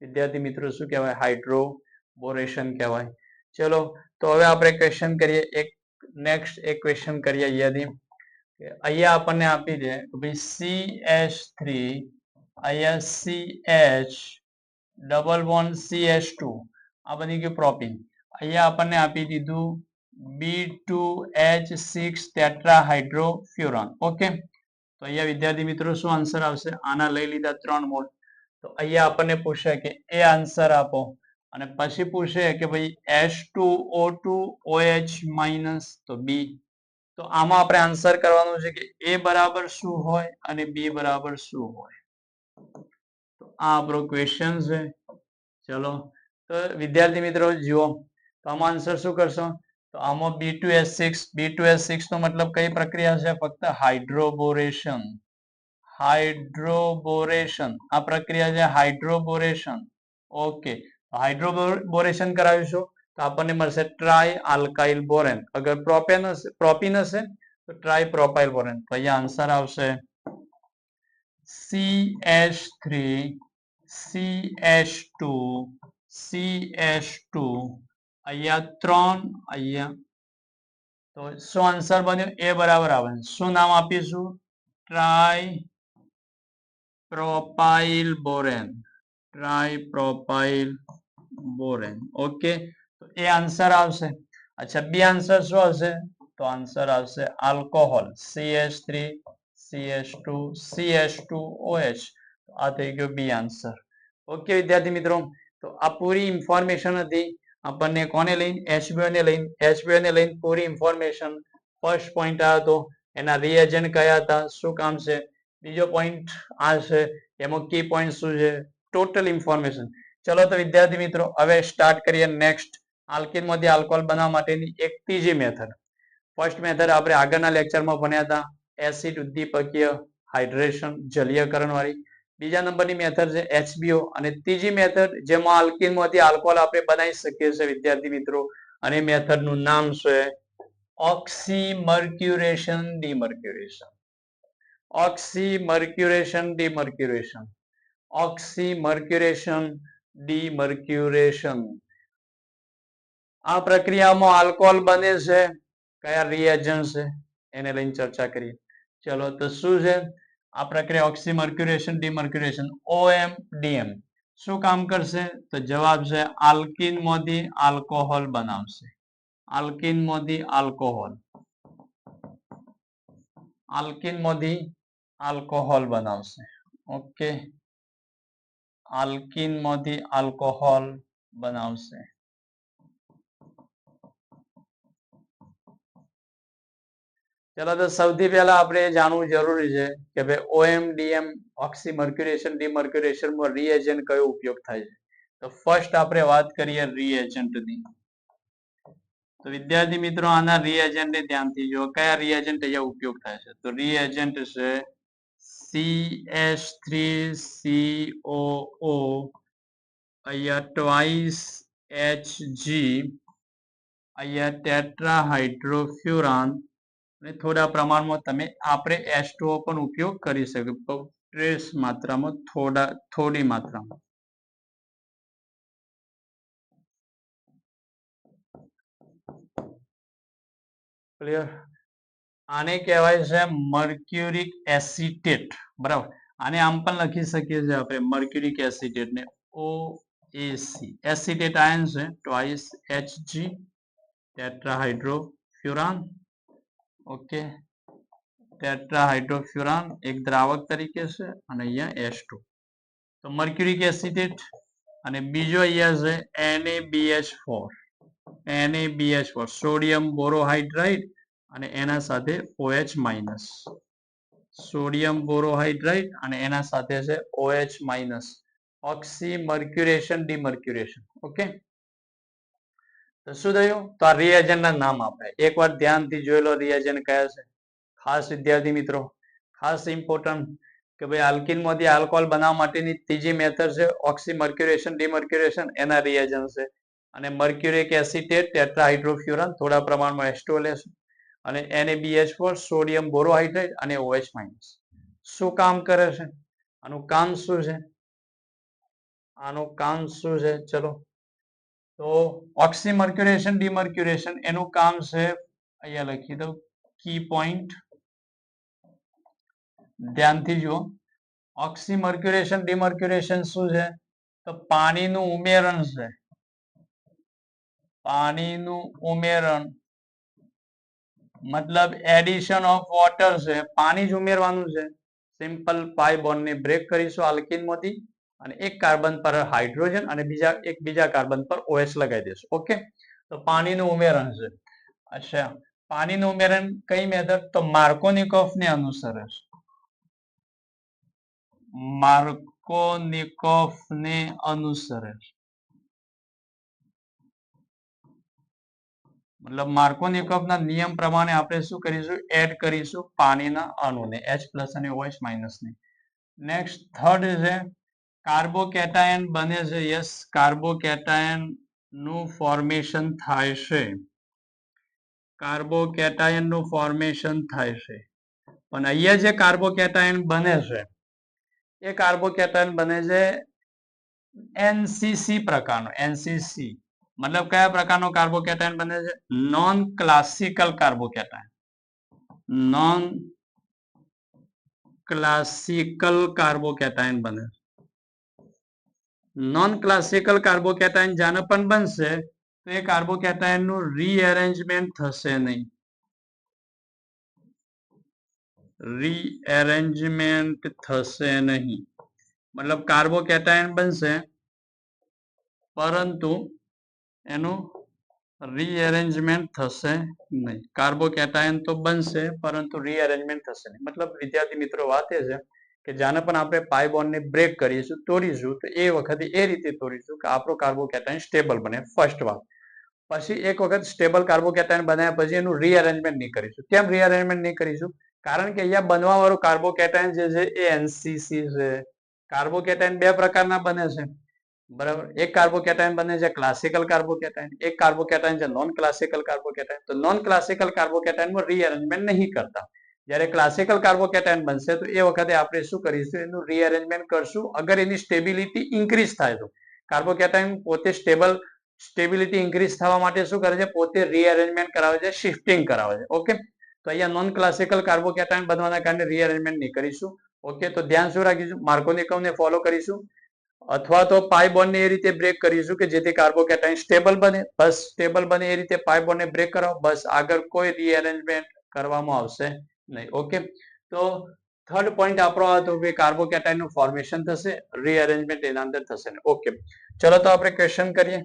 વિદ્યાર્થી મિત્રો શું કહેવાય? હાઇડ્રોબોરેશન કહેવાય. ચલો તો હવે આપણે ક્વેશ્ચન કરીએ. નેક્સ્ટ એક ક્વેશ્ચન કરીએ અહીંયાથી. અહીંયા આપણને આપી દે કે ભાઈ CH3 અહીંયા CH ડબલ બોન્ડ CH2 આ બની ગયું પ્રોપીન. અહીંયા આપણને આપી દીધું B2H6 ટેટ્રાહાઇડ્રોફ્યુરોન. ઓકે, તો અહીંયા વિદ્યાર્થી મિત્રો શું આન્સર આવશે? આના લઈ લીધા 3 મોલ. તો અહીંયા આપણને પૂછે કે એ આન્સર આપો અને પછી પૂછે કે ભાઈ H2O2OH- તો બી. તો આમાં આપણે આન્સર કરવાનું છે કે એ બરાબર શું હોય અને બી બરાબર શું હોય. તો આ આપણો ક્વેશ્ચન છે. ચલો તો વિદ્યાર્થી મિત્રો જુઓ, તો આમાં આન્સર શું કરશો? તો આમાં B2H6 નો મતલબ કઈ પ્રક્રિયા છે? ફક્ત હાઇડ્રોબોરેશન. હાઇડ્રોબોરેશન આ પ્રક્રિયા છે હાઇડ્રોબોરેશન. ઓકે, હાઇડ્રોબોરેશન કરાવીશું તો આપણને મળશે ટ્રાય આલ્કાઇલ બોરેન. અગર પ્રોપીન હશે તો ટ્રાય પ્રોપાઇલ બોરેન. તો અહીંયા આન્સર આવશે CH3 CH2 CH2 અહીંયા 3 અહીંયા. તો શું આન્સર બન્યો? એ બરાબર આવે. શું નામ આપીશું? Tripropyl borane. Tripropyl borane. Okay, તો એ આન્સર આવશે. અચ્છા, બી આન્સર શું આવશે? તો આન્સર આવશે આલ્કોહોલ CH3 CH2 CH2OH. આ થઈ ગયો બી આન્સર. ઓકે વિદ્યાર્થી મિત્રો, તો આ પૂરી ઇન્ફોર્મેશન હતી આપણને કોને લઈને? HBO ને લઈને. HBO ને લઈને પૂરી ઇન્ફોર્મેશન. ફર્સ્ટ પોઈન્ટ આ હતો, એના રિએજન્ટ કયા હતા, શું કામ છે. બીજો પોઈન્ટ આ છે, એમાં કી પોઈન્ટ શું છે, ટોટલ ઇન્ફોર્મેશન. ચલો તો વિદ્યાર્થી મિત્રો હવે સ્ટાર્ટ કરીએ નેક્સ્ટ આલ્કિનમાંથી આલ્કોહોલ બનાવવા માટેની એક ત્રીજી મેથડ. ફર્સ્ટ મેથડ આપણે આગળના લેક્ચરમાં ભણ્યા હતા, એસિડ ઉદ્દીપકીય હાઇડ્રેશન જલીયકરણ વાળી. બીજા નંબરની મેથડ છે HBO અને ત્રીજી મેથડ જેમાં આલ્કિનમાંથી આલ્કોહોલ આપણે બનાવી શકીએ છીએ વિદ્યાર્થી મિત્રો, અને મેથડનું નામ છે ઓક્સીમર્ક્યુરેશન ડીમર્ક્યુરેશન. ઓક્સીમર્ક્યુરેશન ડીમર્ક્યુરેશન. ઓક્સીમર્ક્યુરેશન ડીમર્ક્યુરેશન. આ પ્રક્રિયામાં આલ્કોહોલ બને છે, કયા રિએજન્ટ છે એને લઈને ચર્ચા કરીએ. ચલો તો શું છે આ પ્રક્રિયા? ઓક્સીમર્ક્યુરેશન ડીમર્ક્યુરેશન OMDM. શું કામ કરશે? તો જવાબ છે આલ્કિનમાંથી આલ્કોહોલ બનાવશે. આલ્કિનમાંથી આલ્કોહોલ. આલ્કિનમાંથી આલ્કોહોલ બનાવશે. ઓકે, આલ્કિનમાંથી આલ્કોહોલ બનાવશે. ચલો તો સૌથી પહેલા આપણે જાણવું જરૂરી છે કે ભાઈ OMDM ઓક્સીમર્ક્યુરેશન ડીમર્ક્યુરેશન માં રિએજન્ટ કયો ઉપયોગ થાય છે. તો ફર્સ્ટ આપણે વાત કરીએ રિએજન્ટની. તો વિદ્યાર્થી મિત્રો આના રિએજન્ટ ને ધ્યાનથી જો, કયા રિએજન્ટ અહીંયા ઉપયોગ થાય છે? તો રિએજન્ટ છે CH3COO, અહીંયા ટ્વાઇસ HG, અહીંયા ટેટ્રાહાઇડ્રોફ્યુરાન અને થોડા પ્રમાણમાં તમે આપણે H2O પણ ઉપયોગ કરી શકો, ટ્રેસ માત્રામાં, થોડી માત્રામાં. ક્લિયર? આને કહેવાય છે મર્ક્યુરિક એસિટેટ, બરાબર. આને આમ પણ લખી શકીએ છીએ આપણે મર્ક્યુરિક એસિટેટ ને OAC. એસિટેટ આયન છે ટ્વાઇસ Hg ટેટ્રાહાઇડ્રોફ્યુરાન. ઓકે, ટેટ્રાહાઇડ્રોફ્યુરાન એક દ્રાવક તરીકે છે અને અહીંયા H2. તો મર્ક્યુરિક એસિટેટ. અને બીજો અહીંયા છે NaBH4. NaBH4 સોડિયમ બોરોહાઇડ્રાઇડ અને એના સાથે OH માઇનસ. સોડિયમ બોરોહાઇડ્રાઇડ અને એના સાથે છે OH માઇનસ. ઓક્સી મર્ક્યુરેશન ડિમર્ક્યુરેશન. ઓકે, તો શું થયું? તો આ રિએજન્ટના નામ આપણે એકવાર ધ્યાનથી જોઈ લો રિએજન્ટ કયા છે. ખાસ વિદ્યાર્થી મિત્રો, ખાસ ઇમ્પોર્ટન્ટ કે ભાઈ આલ્કિનમાંથી આલ્કોહોલ બનાવવા માટેની ત્રીજી મેથડ છે ઓક્સી મર્ક્યુરેશન ડિમર્ક્યુરેશન. એના રિએજન્ટ છે અને મર્ક્યુરિક એસિટેટ ટેટ્રાહાઇડ્રોફ્યુરાન થોડા પ્રમાણમાં H2O લેશે અને NaBH4 સોડિયમ બોરોહાઇડ્રાઇડ અને OH માઇનસ. શું કામ કરે છે? આનું કામ શું છે? આનું કામ શું છે? ચલો, તો ઓક્સી મર્ક્યુરેશન ડિમર્ક્યુરેશન એનું કામ છે, અહીંયા લખી દઉં કી પોઈન્ટ, ધ્યાનથી જુઓ. ઓક્સી મર્ક્યુરેશન ડિમર્ક્યુરેશન શું છે? તો પાણીનું ઉમેરણ છે. પાણીનું ઉમેરણ મતલબ એડિશન ઓફ વોટર છે. પાણી જ ઉમેરવાનું છે. સિમ્પલ પાઈ બોન્ડ ને બ્રેક કરીશું આલ્કિનમાંથી અને એક કાર્બન પર હાઇડ્રોજન અને બીજા કાર્બન પર OH લગાવી દેશું. ઓકે, તો પાણીનું ઉમેરણ છે. અચ્છા, પાણીનું ઉમેરણ કઈ મેથડ? તો માર્કોનિકોફ ને અનુસરે છે. માર્કોનિકોફ ને અનુસરે છે. મતલબ માર્કોનિકોફના નિયમ પ્રમાણે આપણે શું કરીશું? એડ કરીશું પાણીના અણુને H+ અને OH માઇનસ ને. નેક્સ્ટ થર્ડ છે કાર્બોકેટાયન બને છે. યસ, કાર્બોકેટાયન નું ફોર્મેશન થાય છે. કાર્બોકેટાયન નું ફોર્મેશન થાય છે. પણ અહીંયા જે કાર્બોકેટાયન બને છે એ કાર્બોકેટાયન બને છે NCC પ્રકારનો. NCC મતલબ કયા પ્રકારનો કાર્બોકેટાયન બને છે? Non classical carbocation. Non classical carbocation બને. નોન ક્લાસિકલ કાર્બોકેટાયન જાને પણ બનશે તો એ કાર્બોકેટાયન નું રીએરેન્જમેન્ટ થશે નહીં. રીએરેન્જમેન્ટ થશે નહીં મતલબ કાર્બોકેટાયન બનશે પરંતુ એનું રીએરેન્જમેન્ટ થશે નહીં. કાર્બોકેટાયન તો બનશે પરંતુ રીએરેન્જમેન્ટ થશે નહીં. મતલબ વિદ્યાર્થી મિત્રો વાત એ છે કે જાને પણ આપણે પાઈ બોન્ડ ને બ્રેક કરીશું, તોડીશું, તો એ વખતે એ રીતે તોડીશું કે આપણો કાર્બોકેટાયન સ્ટેબલ બને. ફર્સ્ટ વાત. પછી એક વખત સ્ટેબલ કાર્બોકેટાયન બનાવ્યા પછી એનું રીઅરેન્જમેન્ટ નહીં કરીશું. કેમ રીઅરેન્જમેન્ટ નહીં કરીશું? કારણ કે અહીંયા બનવા વાળું કાર્બોકેટાયન જે છે એ NCC છે. કાર્બોકેટાયન બે પ્રકારના બને છે, બરાબર. એક કાર્બોકેટાયન બને છે ક્લાસિકલ કાર્બોકેટાયન, એક કાર્બોકેટાયન છે નોન ક્લાસિકલ કાર્બોકેટાયન. તો નોન ક્લાસિકલ કાર્બોકેટાયનમાં રીઅરેન્જમેન્ટ નહીં કરતા. જ્યારે ક્લાસિકલ કાર્બોકેટાયન બનશે તો એ વખતે આપણે શું કરીશું? એનું રીઅરેન્જમેન્ટ કરશું. અગર એની સ્ટેબિલિટી ઇન્ક્રીઝ થાય તો કાર્બોકેટાયન પોતે સ્ટેબિલિટી ઇન્ક્રીઝ થવા માટે શું કરે છે? પોતે રીઅરેન્જમેન્ટ કરાવે છે, શિફ્ટિંગ કરાવે છે. ઓકે, તો અહીંયા નોન ક્લાસિકલ કાર્બોકેટાયન બનવાના કારણે રીઅરેન્જમેન્ટ નહીં કરીશું. ઓકે, તો ધ્યાન શું રાખીશું? માર્કોનિકોવને ફોલો કરીશું અથવા તો પાઈ બોન્ડ ને એ રીતે બ્રેક કરીશું કે જેથી કાર્બોકેટાયન સ્ટેબલ બને. બસ સ્ટેબલ બને એ રીતે પાઈ બોન્ડ ને બ્રેક કરાવો. બસ, આગળ કોઈ રીઅરેન્જમેન્ટ કરવામાં આવશે નહીં. ઓકે, તો થર્ડ પોઈન્ટ આપણો હતો કે કાર્બોકેટાયન નું ફોર્મેશન થશે, રીઅરેન્જમેન્ટ એના અંદર થશે નહીં. ઓકે, ચલો તો આપણે ક્વેશ્ચન કરીએ.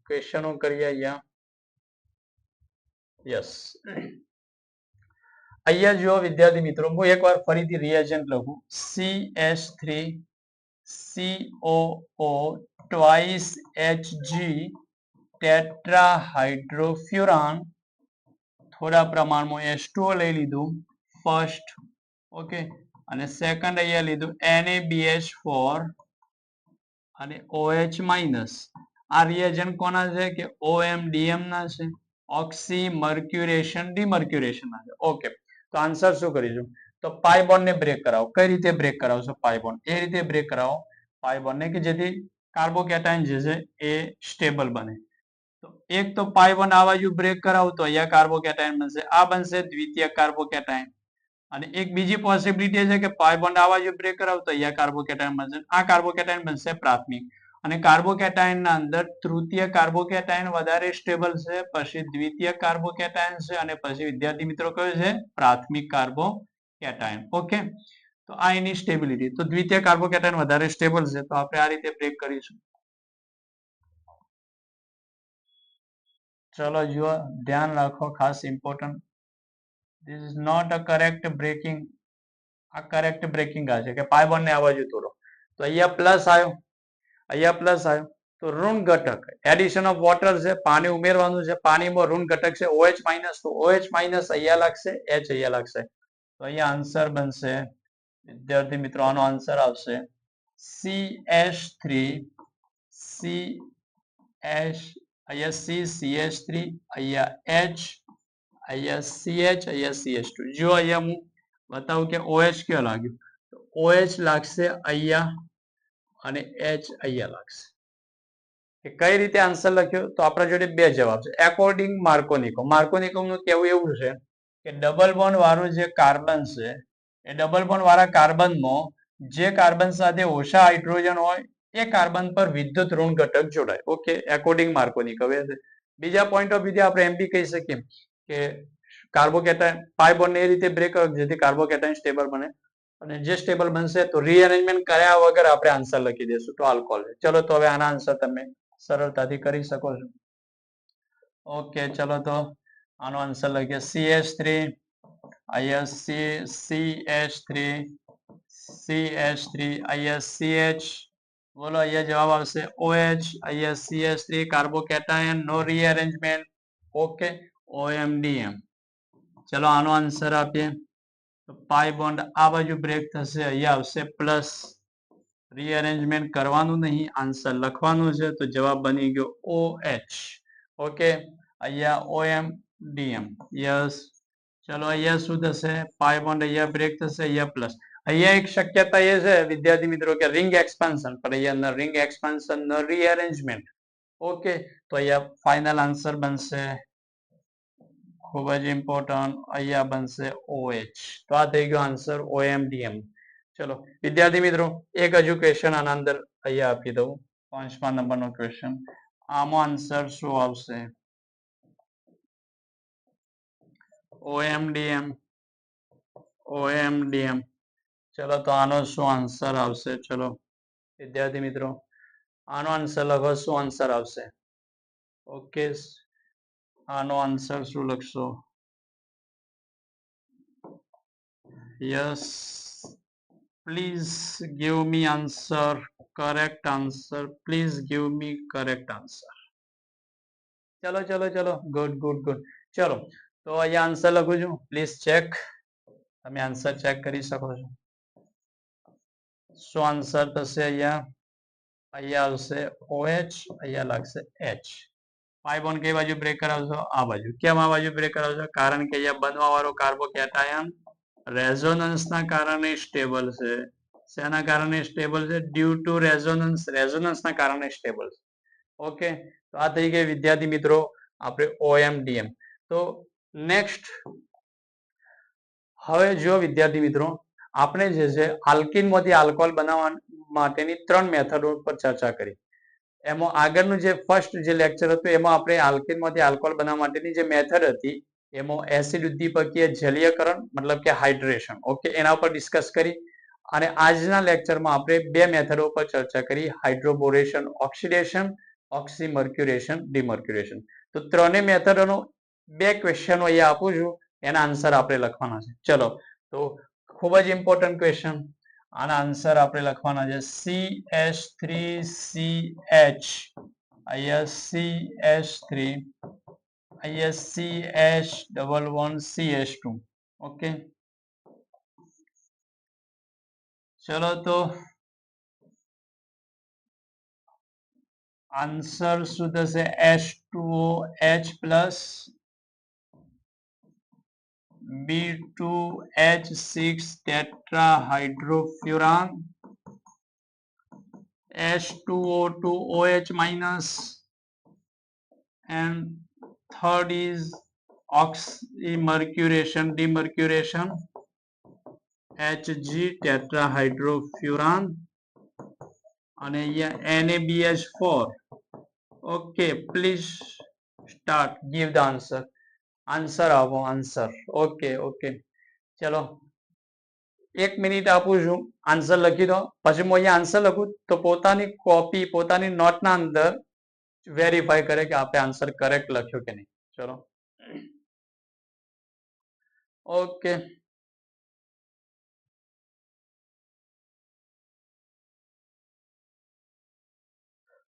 ક્વેશ્ચનો કરીએ અહીંયા. યસ, અહીંયા જુઓ વિદ્યાર્થી મિત્રો, હું એકવાર ફરીથી રિએજન્ટ લખું. CH3COO ટ્વાઇસ Hg ટેટ્રાહાઇડ્રોફ્યુરાન, થોડા પ્રમાણમાં H2O લઈ લીધું ફર્સ્ટ. ઓકે, અને સેકન્ડ અહીંયા લીધું NaBH4 અને OH માઇનસ. આ રિએજન્ટ કોના છે? કે OMDM ના છે. ઓક્સી મર્ક્યુરેશન ડિમર્ક્યુરેશન ના છે. ઓકે, તો આન્સર શું કરીશું? તો પાઈ બોન્ડ ને બ્રેક કરાવો. કઈ રીતે બ્રેક કરાવશો પાઈ બોન્ડ? એ રીતે બ્રેક કરાવો પાઈ બોન્ડ ને કે જેથી કાર્બોકેટાયન જે છે એ સ્ટેબલ બને. તો એક તો પાઈ બોન્ડ આ બાજુ બ્રેક કરાવું તો અહીંયા કાર્બોકેટાયન બનશે, આ બનશે દ્વિતીય કાર્બોકેટાયન. અને એક બીજી પોસિબિલિટી છે કે પાઈ બોન્ડ આ બાજુ બ્રેક કરાવું તો અહીંયા કાર્બોકેટાયન બનશે, આ કાર્બોકેટાયન બનશે પ્રાથમિક. અને કાર્બોકેટાયન ના અંદર તૃતીય કાર્બોકેટાયન વધારે સ્ટેબલ છે, પછી દ્વિતીય કાર્બોકેટાયન છે, અને પછી વિદ્યાર્થી મિત્રો કયો છે પ્રાથમિક કાર્બોકેટાયન. ઓકે, તો આ એની સ્ટેબિલિટી. તો દ્વિતીય કાર્બોકેટાયન વધારે સ્ટેબલ છે, તો આપણે આ રીતે બ્રેક કરીશું. ચલો જુઓ, ધ્યાન રાખો, ખાસ important. This is not a correct breaking. આ કરેક્ટ બ્રેકિંગ આ છે કે પાઈ બોન્ડ ને આ બાજુ તોડો. તો અહીંયા પ્લસ આવ્યો, અહીંયા પ્લસ આવ્યો, તો ઋણ ઘટક એડિશન ઓફ વોટર છે, પાણી ઉમેરવાનું છે, પાણીમાં ઋણ ઘટક છે OH માઇનસ, તો OH માઇનસ અહીંયા લાગશે, H અહીંયા લાગશે. તો અહીંયા આન્સર બનશે વિદ્યાર્થી મિત્રો, આનો આન્સર આવશે CH3 CH, અહીંયા CH3, અહીંયા H, અહીંયા CH, અહીંયા CH2. જો અહીંયા હું બતાવું કે OH કયો લાગ્યું, તો OH લાગશે અહીંયા અને H અહીંયા લાગશે. કે કઈ રીતે આન્સર લખ્યો, તો આપણા જોડે બે જવાબ છે એકોર્ડિંગ માર્કોનિકો. માર્કોનિકોનું કહેવું એવું છે કે ડબલ બોન્ડ વાળું જે કાર્બન છે એ ડબલ બોન્ડ વાળા કાર્બનમાં જે કાર્બન સાથે ઓછા હાઇડ્રોજન હોય એ કાર્બન પર વિદ્યુત ઋણ ઘટક જોડાય. Okay, according Markovnikov. હવે બીજા પોઈન્ટ ઓફ વ્યૂથી આપણે એમ બી કહી શકીએ કે કાર્બોકેટાયન પાઈ બોન્ડ એ રીતે બ્રેક કરો જેથી કાર્બોકેટાયન સ્ટેબલ બને, અને જે સ્ટેબલ બનશે તો રીઅરેન્જમેન્ટ કર્યા વગર આપણે આન્સર લખી દઈશું તો આલ્કોહોલ. ચલો, તો હવે આના આન્સર તમે સરળતાથી કરી શકો છો. ઓકે, ચલો તો આનો આન્સર લખીએ CH3, અહીંયા CH3, અહીંયા CH, બોલો અહીંયા જવાબ આવશે OH, અહીંયા CH3 કાર્બોકેટાયન, નો રીઅરેન્જમેન્ટ. Okay, OMDM. ચલો આનો આન્સર આપીએ તો પાઈ બોન્ડ આ બાજુ બ્રેક થશે, અહીંયા આવશે પ્લસ, રીઅરેન્જમેન્ટ કરવાનું નહીં, આન્સર લખવાનું છે, તો જવાબ બની ગયો OH. ઓકે, અહીંયા OMDM. યસ, ચલો અહીંયા શું થશે, પાઈ બોન્ડ અહીંયા બ્રેક થશે, અહીંયા પ્લસ. અહીંયા એક શક્યતા એ છે વિદ્યાર્થી મિત્રો કે રિંગ એક્સપાન્શન, પણ અહીંયા રિંગ એક્સપાન્શન ન રીઅરેન્જમેન્ટ. ઓકે, તો અહીંયા ફાઇનલ આન્સર બનશે, ખૂબ જ ઇમ્પોર્ટન્ટ, અહીંયા બનશે OH. તો આ થઈ ગયો આન્સર OMDM. ચલો વિદ્યાર્થી મિત્રો, એક હજુ ક્વેશ્ચન આના અંદર અહીંયા આપી દઉં, 5મા નંબરનો ક્વેશ્ચન. આમાં આન્સર શું આવશે? OMDM. ચલો તો આનો શું આન્સર આવશે? ચલો વિદ્યાર્થી મિત્રો, આનો આન્સર લખો, શું આન્સર આવશે? ઓકે, આનો આન્સર શું લખશો? Yes, please give me answer, correct answer, please give me correct answer. ચલો ચલો ચલો, ગુડ ગુડ ગુડ. ચલો તો અહીંયા આન્સર લખું છું, પ્લીઝ ચેક. તમે આન્સર ચેક કરી શકો છો. શું આન્સર થશે? અહીંયા આવશે OH, અહીંયા લાગશે H. પાઈ બોન્ડ કઈ બાજુ બ્રેક કરાવશો? આ બાજુ. કેમ આ બાજુ બ્રેક કરાવશો? કારણ કે અહીંયા બનવા વાળો કાર્બોકેટાયન રેઝોનન્સ ના કારણે સ્ટેબલ છે. શેના કારણે સ્ટેબલ છે? Due to resonance. રેઝોનન્સ ના કારણે સ્ટેબલ છે. ઓકે, તો આ થઈ ગઈ વિદ્યાર્થી મિત્રો આપણે OMDM. તો નેક્સ્ટ હવે જો વિદ્યાર્થી મિત્રો, આપણે જે છે આલ્કીન માંથી આલ્કોહોલ બનાવવા માટેની 3 મેથડો પર ચર્ચા કરી. એમાં આગળનું જે ફર્સ્ટ જે લેક્ચર હતું એમાં આપણે આલ્કીન માંથી આલ્કોહોલ બનાવવા માટેની જે મેથડ હતી એમાં એસિડ ઉદ્દીપકીય જલીયકરણ મતલબ કે હાઇડ્રેશન, ઓકે, એના ઉપર ડિસ્કસ કરી. અને આજના લેક્ચરમાં આપણે 2 મેથડો પર ચર્ચા કરી, હાઇડ્રોબોરેશન ઓક્સિડેશન, ઓક્સીમર્ક્યુરેશન ડિમર્ક્યુરેશન. તો ત્રણેય મેથડોનો 2 ક્વેશ્ચનો અહીંયા આપું છું, એના આન્સર આપણે લખવાના છે. ચલો તો ખૂબ જ ઇમ્પોર્ટન્ટ ક્વેશ્ચન, આના આન્સર આપણે લખવાના છે CH3CH, અહીંયા CH3, અહીંયા CH11CH2. ઓકે, ચલો તો આન્સર શું થશે? H2OH plus B2H6 tetrahydrofuran, H2O2OH minus and third is oxymercuration, demercuration, Hg tetrahydrofuran અને અહીંયા NaBH4. Okay, please start, give the answer. Answer આપો, આન્સર. ઓકે ઓકે, ચલો 1 મિનિટ આપું છું, આન્સર લખી દો. પછી હું અહીંયા આન્સર લખું તો પોતાની કોપી, પોતાની નોટના અંદર વેરીફાઈ કરે કે આપણે આન્સર કરેક્ટ લખ્યો કે નહીં. ચલો ઓકે.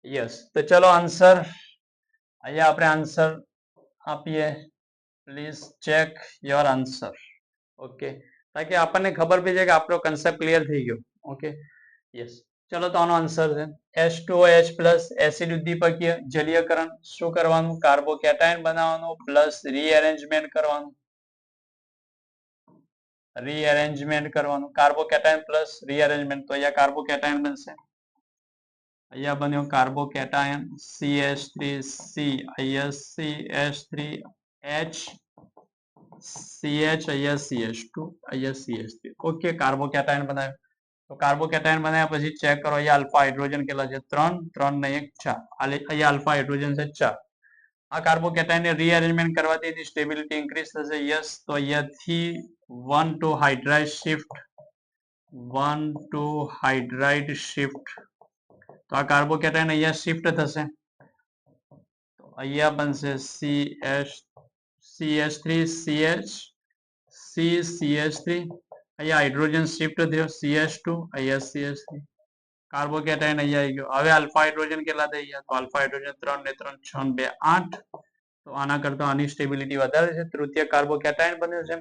યસ, તો ચલો આન્સર અહીંયા આપણે આન્સર આપીએ. Please check your answer. Okay, તાકી આપણને ખબર પડી જાય કે આપણો કન્સેપ્ટ ક્લિયર થઈ ગયો. Okay, yes. ચલો તો આનો આન્સર છે H2OH પ્લસ એસિડ ઉદ્દીપકીય જલીયકરણ. શું કરવાનું? કાર્બોકેટાયન બનાવવાનું પ્લસ રીએરેન્જમેન્ટ કરવાનું. રીએરેન્જમેન્ટ કરવાનું, કાર્બોકેટાયન પ્લસ રીએરેન્જમેન્ટ. તો અહીંયા કાર્બોકેટાયન બનશે. અહીંયા બન્યો કાર્બોકેટાયન CH3C, અહીંયા CH3H, CH, અહીંયા CH2, અહીંયા CH3. ઓકે, કાર્બોકેટાયન બનાવ્યો. તો કાર્બોકેટાયન બનાવ્યા પછી ચેક કરો અહીંયા આલ્ફા હાઇડ્રોજન કેટલા છે? 3, 3 ને 1 4. અહીંયા આલ્ફા હાઇડ્રોજન છે 4. આ કાર્બોકેટાયન ને રીઅરેન્જમેન્ટ કરવાથી એની સ્ટેબિલિટી ઇન્ક્રીઝ થશે. યસ, તો અહીંયાથી 1 to hydride shift, 1 to hydride shift. તો આ કાર્બોકેટાયન અહીંયા શિફ્ટ થશે. તો અહીંયા બનશે CH3CH, CH3. અહીંયા હાઇડ્રોજન શિફ્ટ થયો CH2, અહીંયા CH3. કાર્બોકેટાયન અહીંયા આવી ગયો. હવે આલ્ફા હાઇડ્રોજન કેટલા થઈ ગયા? તો આલ્ફા હાઇડ્રોજન 3 ને 3 6 ને 2 8. તો આના કરતા આની સ્ટેબિલિટી વધારે છે. તૃતીય કાર્બોકેટાયન બન્યું છે.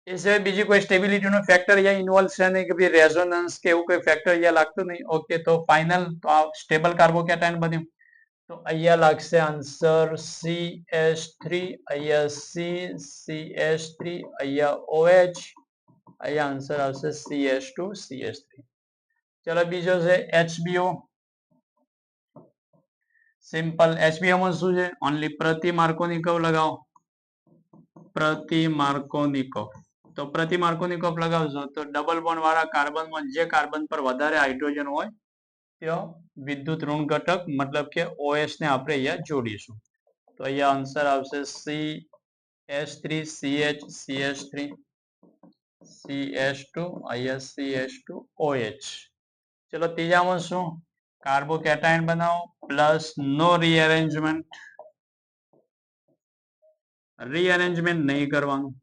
એ સિવાય બીજી કોઈ સ્ટેબિલિટીનો ફેક્ટર અહીંયા ઇન્વોલ્વ છે નહીં કે ભાઈ રેઝોનન્સ કે એવું કોઈ ફેક્ટર અહીંયા લાગતું નહીં. ઓકે, તો ફાઇનલ તો આ સ્ટેબલ કાર્બોકેટાયન બન્યું. તો અહીંયા લાગશે આન્સર CH3, અહીંયા CH3, અહીંયા OH, અહીંયા આન્સર આવશે CH2 CH3. ચલો બીજો છે HBO. સિમ્પલ. HBO માં શું છે? ઓનલી પ્રતિમાર્કોનિકોવ લગાવો. પ્રતિમાર્કોનિકોવ. તો પ્રતિમાર્કોનિકોવ લગાવશો તો ડબલ બોન્ડ વાળા કાર્બનમાં જે કાર્બન પર વધારે હાઇડ્રોજન હોય ત્યાં વિદ્યુત ઋણ ઘટક મતલબ કે OH ને આપણે અહીંયા જોડીશું. તો અહીંયા આન્સર આવશે CH3CH, CH3, CH2, અહીંયા CH2OH. ચલો ત્રીજામાં શું? કાર્બોકેટાયન બનાવો પ્લસ નો રીઅરેન્જમેન્ટ. રીઅરેન્જમેન્ટ નહીં કરવાનું.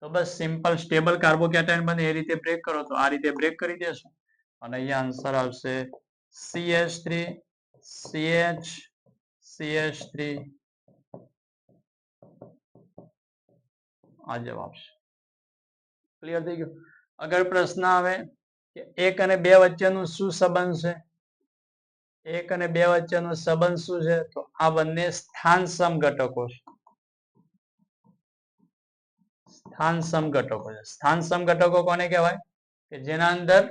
તો બસ સિમ્પલ સ્ટેબલ કાર્બોકેટાયન બને એ રીતે બ્રેક કરો. તો આ રીતે બ્રેક કરી દેશો અને અહીંયા આન્સર આવશે CH3, CH, CH3. આ જવાબ છે. ક્લિયર થઈ ગયું? આગળ પ્રશ્ન આવે કે 1 અને 2 વચ્ચેનું શું સંબંધ છે? 1 અને 2 વચ્ચેનો સંબંધ શું છે? તો આ બંને સ્થાન સમઘટકો છે. સ્થાન સમઘટકો છે. સ્થાન સમઘટકો કોને કહેવાય? કે જેના અંદર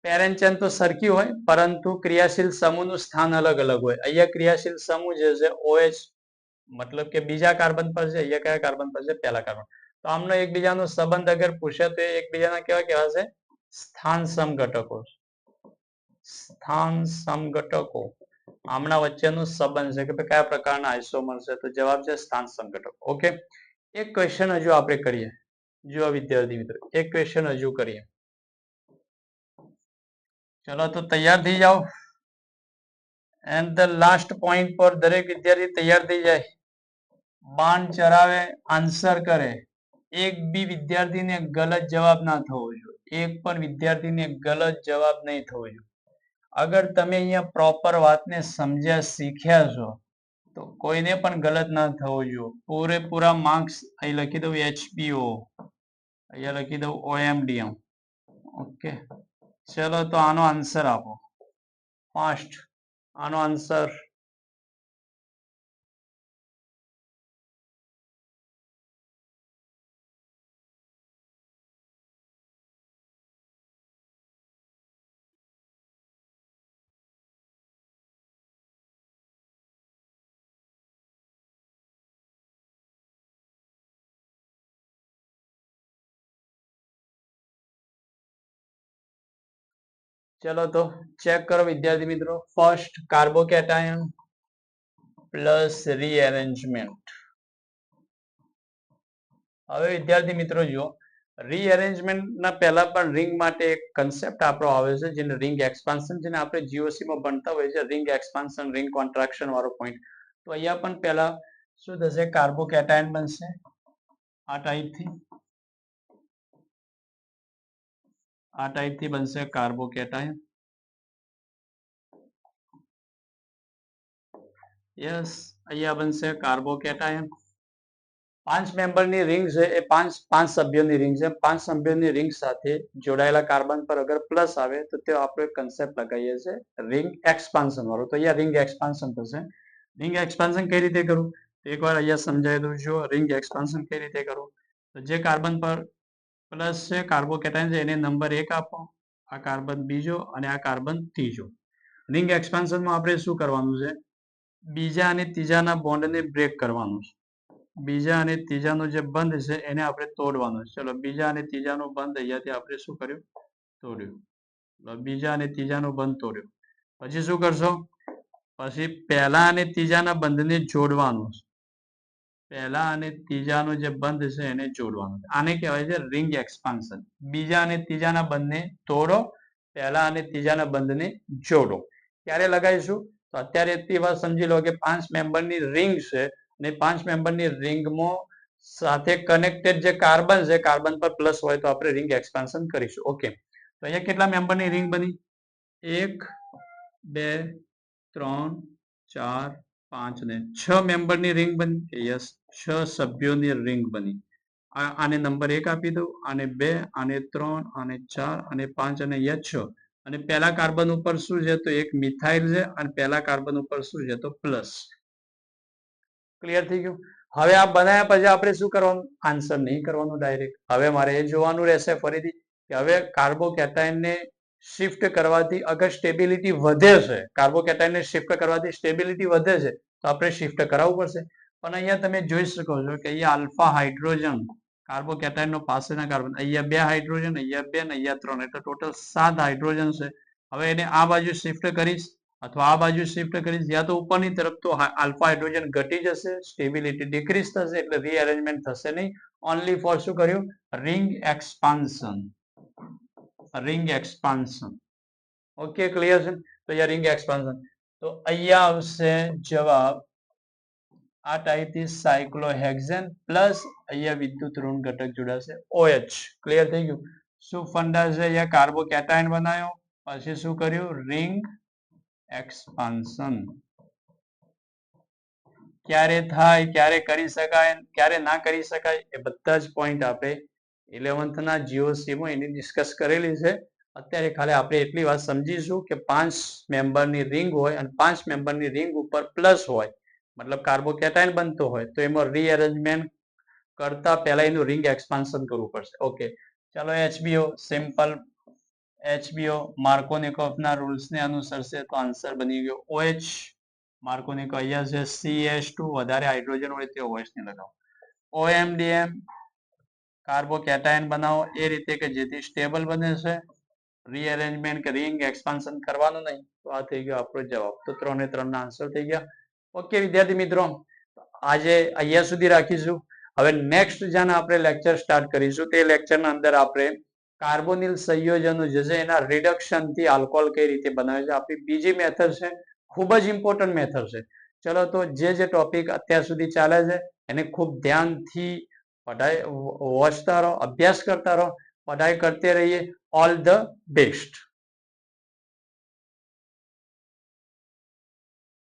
પેરેન્ટ ચેન તો સરખી હોય પરંતુ ક્રિયાશીલ સમૂહનું સ્થાન અલગ અલગ હોય. અહીંયા ક્રિયાશીલ સમૂહ જે છે OH મતલબ કે બીજા કાર્બન પર છે, અહીંયા કયા કાર્બન પર છે? પહેલા કાર્બન. તો આમનો એકબીજાનો સંબંધ અગર પૂછે તો એકબીજાના કેવા કહેવાશે? સ્થાન સમઘટકો. સ્થાન સમઘટકો. આમના વચ્ચેનો સંબંધ છે કે કયા પ્રકારના આઇસોમર છે? તો જવાબ છે સ્થાન સમઘટકો. ઓકે, એક ક્વેશ્ચન હજુ આપણે કરીએ. જો વિદ્યાર્થી મિત્રો એક ક્વેશ્ચન હજુ કરીએ. ચલો તો તૈયાર થઈ જાઓ. એન્ડ ધ લાસ્ટ પોઈન્ટ પર દરેક વિદ્યાર્થી તૈયાર થઈ જાય. બાણ ચરાવે, આન્સર કરે. એક બી વિદ્યાર્થીને ગલત જવાબ ના થવો જોઈએ. એક પણ વિદ્યાર્થીને ગલત જવાબ નહીં થવો જોઈએ. અગર તમે અહીંયા પ્રોપર વાતને સમજ્યા, શીખ્યા છો તો કોઈને પણ ગલત ના થવો જોઈએ. પૂરેપૂરા માર્ક્સ અહીં લખી દઉં HBO, અહીંયા લખી દઉં OMDM. ઓકે, ચલો તો આનો આન્સર આપો ફાસ્ટ. આનો આન્સર ચલો તો ચેક કરો વિદ્યાર્થી મિત્રો. First carbocation plus rearrangement. હવે વિદ્યાર્થી મિત્રો જુઓ, રીએરેન્જમેન્ટના પહેલા પણ રિંગ માટે એક કન્સેપ્ટ આપણો આવે છે જેને રિંગ એક્સપાન્શન, જેને આપણે જીઓસી માં ભણતા હોય છે, રિંગ એક્સપાન્શન રિંગ કોન્ટ્રાક્શન વાળો પોઈન્ટ. તો અહીંયા પણ પહેલા શું થશે, કાર્બોકેટાયન બનશે આ ટાઈપથી બનશે કાર્બોકેટાયન. યસ, અહીંયા બનશે કાર્બોકેટાયન. 5 મેમ્બરની રિંગ છે એ પાંચ સભ્યોની રિંગ છે. 5 સભ્યોની રિંગ સાથે જોડાયેલા કાર્બન પર અગર પ્લસ આવે તો તે આપણે કન્સેપ્ટ લગાવીએ છીએ રિંગ એક્સપાન્શન વાળો. તો અહીંયા રિંગ એક્સપાન્શન થશે. રિંગ એક્સપાન્શન કઈ રીતે કરવું એકવાર અહીંયા સમજાવી દઉં છું. રિંગ એક્સપાન્શન કઈ રીતે કરવું, તો જે કાર્બન પર પ્લસ છે કાર્બોકેટાયન છે એને નંબર 1 આપો, આ કાર્બન બીજો અને આ કાર્બન ત્રીજો. રિંગ એક્સપાન્શનમાં આપણે શું કરવાનું છે, બીજા અને ત્રીજાના બોન્ડને બ્રેક કરવાનું છે. બીજા અને ત્રીજાનો જે બંધ છે એને આપણે તોડવાનો છે. ચલો, બીજા અને ત્રીજાનો બંધ અહીંયાથી આપણે શું કર્યું, તોડ્યું. બીજા અને ત્રીજાનો બંધ તોડ્યો. પછી શું કરશો, પછી પહેલા અને ત્રીજાના બંધને જોડવાનું છે. પહેલા અને ત્રીજાનો જે બંધ છે એને જોડવાનું. આને કહેવાય છે રિંગ એક્સપાન્શન. બીજા અને ત્રીજાના બંધને તોડો, પહેલા અને ત્રીજાના બંધને જોડો. ક્યારે લગાવીશું, તો અત્યારે એટલી વાત સમજી લો કે 5 મેમ્બરની રિંગ છે અને 5 મેમ્બરની રિંગમાં સાથે કનેક્ટેડ જે કાર્બન છે, કાર્બન પર પ્લસ હોય તો આપણે રિંગ એક્સપાન્શન કરીશું. ઓકે, તો અહીંયા કેટલા મેમ્બરની રિંગ બની, 1 2 3 4 5 ને 6 મેમ્બરની રિંગ બની. યસ, 6 સભ્યોની રિંગ બની. આને નંબર 1 આપી દઉં, આને 2, આને 3, આને 4 અને 5 અને અહીંયા 6. અને પહેલા કાર્બન ઉપર શું છે, તો એક મિથાઇલ છે અને પહેલા કાર્બન ઉપર શું છે, તો પ્લસ. ક્લિયર થઈ ગયું. હવે આ બનાવ્યા પછી આપણે શું કરવાનું, આન્સર નહીં કરવાનું ડાયરેક્ટ. હવે મારે એ જોવાનું રહેશે ફરીથી કે હવે કાર્બોકેટાયનને શિફ્ટ કરવાથી અગર સ્ટેબિલિટી વધે છે, કાર્બોકેટાયનને શિફ્ટ કરવાથી સ્ટેબિલિટી વધે છે તો આપણે શિફ્ટ કરાવવું પડશે. પણ અહીંયા તમે જોઈ શકો છો કે અહીંયા આલ્ફા હાઇડ્રોજન કાર્બોકેટાયનનો પાસેના કાર્બન, અહીંયા 2 હાઇડ્રોજન, અહીંયા 2 ને અહીંયા 3, એટલે ટોટલ 7 હાઇડ્રોજન છે. હવે એને આ બાજુ શિફ્ટ કરીશ અથવા આ બાજુ શિફ્ટ કરીશ, યા તો ઉપરની તરફ, તો આલ્ફા હાઇડ્રોજન ઘટી જશે, સ્ટેબિલિટી ડિક્રીઝ થશે, એટલે રીઅરેન્જમેન્ટ થશે નહીં. ઓનલી ફોર શું કર્યું, ring expansion. Ring expansion. Okay, clear છે. તો અહીંયા રિંગ એક્સપાન્શન, તો અહીંયા આવશે જવાબ આ ટાઈપથી સાયક્લોહેક્સેન પ્લસ અહીંયા વિદ્યુત ઋણ ઘટક જોડાશે OH. ક્લિયર થઈ ગયું. શું ફંડા છે, અહીંયા કાર્બોકેટાયન બનાવ્યો, પછી શું કર્યું, રિંગ એક્સપાન્શન. ક્યારે થાય, ક્યારે કરી શકાય, ક્યારે ના કરી શકાય, એ બધા જ પોઈન્ટ આપણે 11th ના જીઓસી માં એની ડિસ્કસ કરેલી છે. અત્યારે ખાલી આપણે એટલી વાત સમજીશું કે 5 મેમ્બરની રિંગ હોય અને 5 મેમ્બરની રિંગ ઉપર પ્લસ હોય, મતલબ કાર્બોકેટાયન બનતો હોય તો એમાં રીઅરેન્જમેન્ટ કરતા પહેલા એનું રિંગ એક્સપાન્શન કરવું પડશે. ઓકે, ચાલો HBO સિમ્પલ HBO માર્કોનિકોવના રૂલ્સને અનુસરશે તો આન્સર બની ગયો OH. માર્કોનિકો અહીંયા છે CH2, વધારે હાઇડ્રોજન હોય તે OH ને લગાવો. OMDM કાર્બોકેટાયન બનાવો એ રીતે કે જેથી સ્ટેબલ બને છે. રીઅરેન્જમેન્ટ કે રિંગ એક્સપાન્શન કરવાનું નહીં. તો આ થઈ ગયો આપણો જવાબ. તો 3 ને 3 ના આન્સર થઈ ગયા. ઓકે વિદ્યાર્થી મિત્રો, આજે અહીંયા સુધી રાખીશું. હવે નેક્સ્ટ જાને આપણે લેક્ચર સ્ટાર્ટ કરીશું, તે લેક્ચરના અંદર આપણે કાર્બોનિલ સંયોજનો જે છે એના રિડક્શન થી આલ્કોહોલ કઈ રીતે બનાવે છે, આપણી બીજી મેથડ છે, ખૂબ જ ઇમ્પોર્ટન્ટ મેથડ છે. ચલો, તો જે ટોપિક અત્યાર સુધી ચાલે છે એને ખૂબ ધ્યાનથી પઢાઈ વાંચતા રહો, અભ્યાસ કરતા રહો, પઢાઈ કરते रहिए. All the best.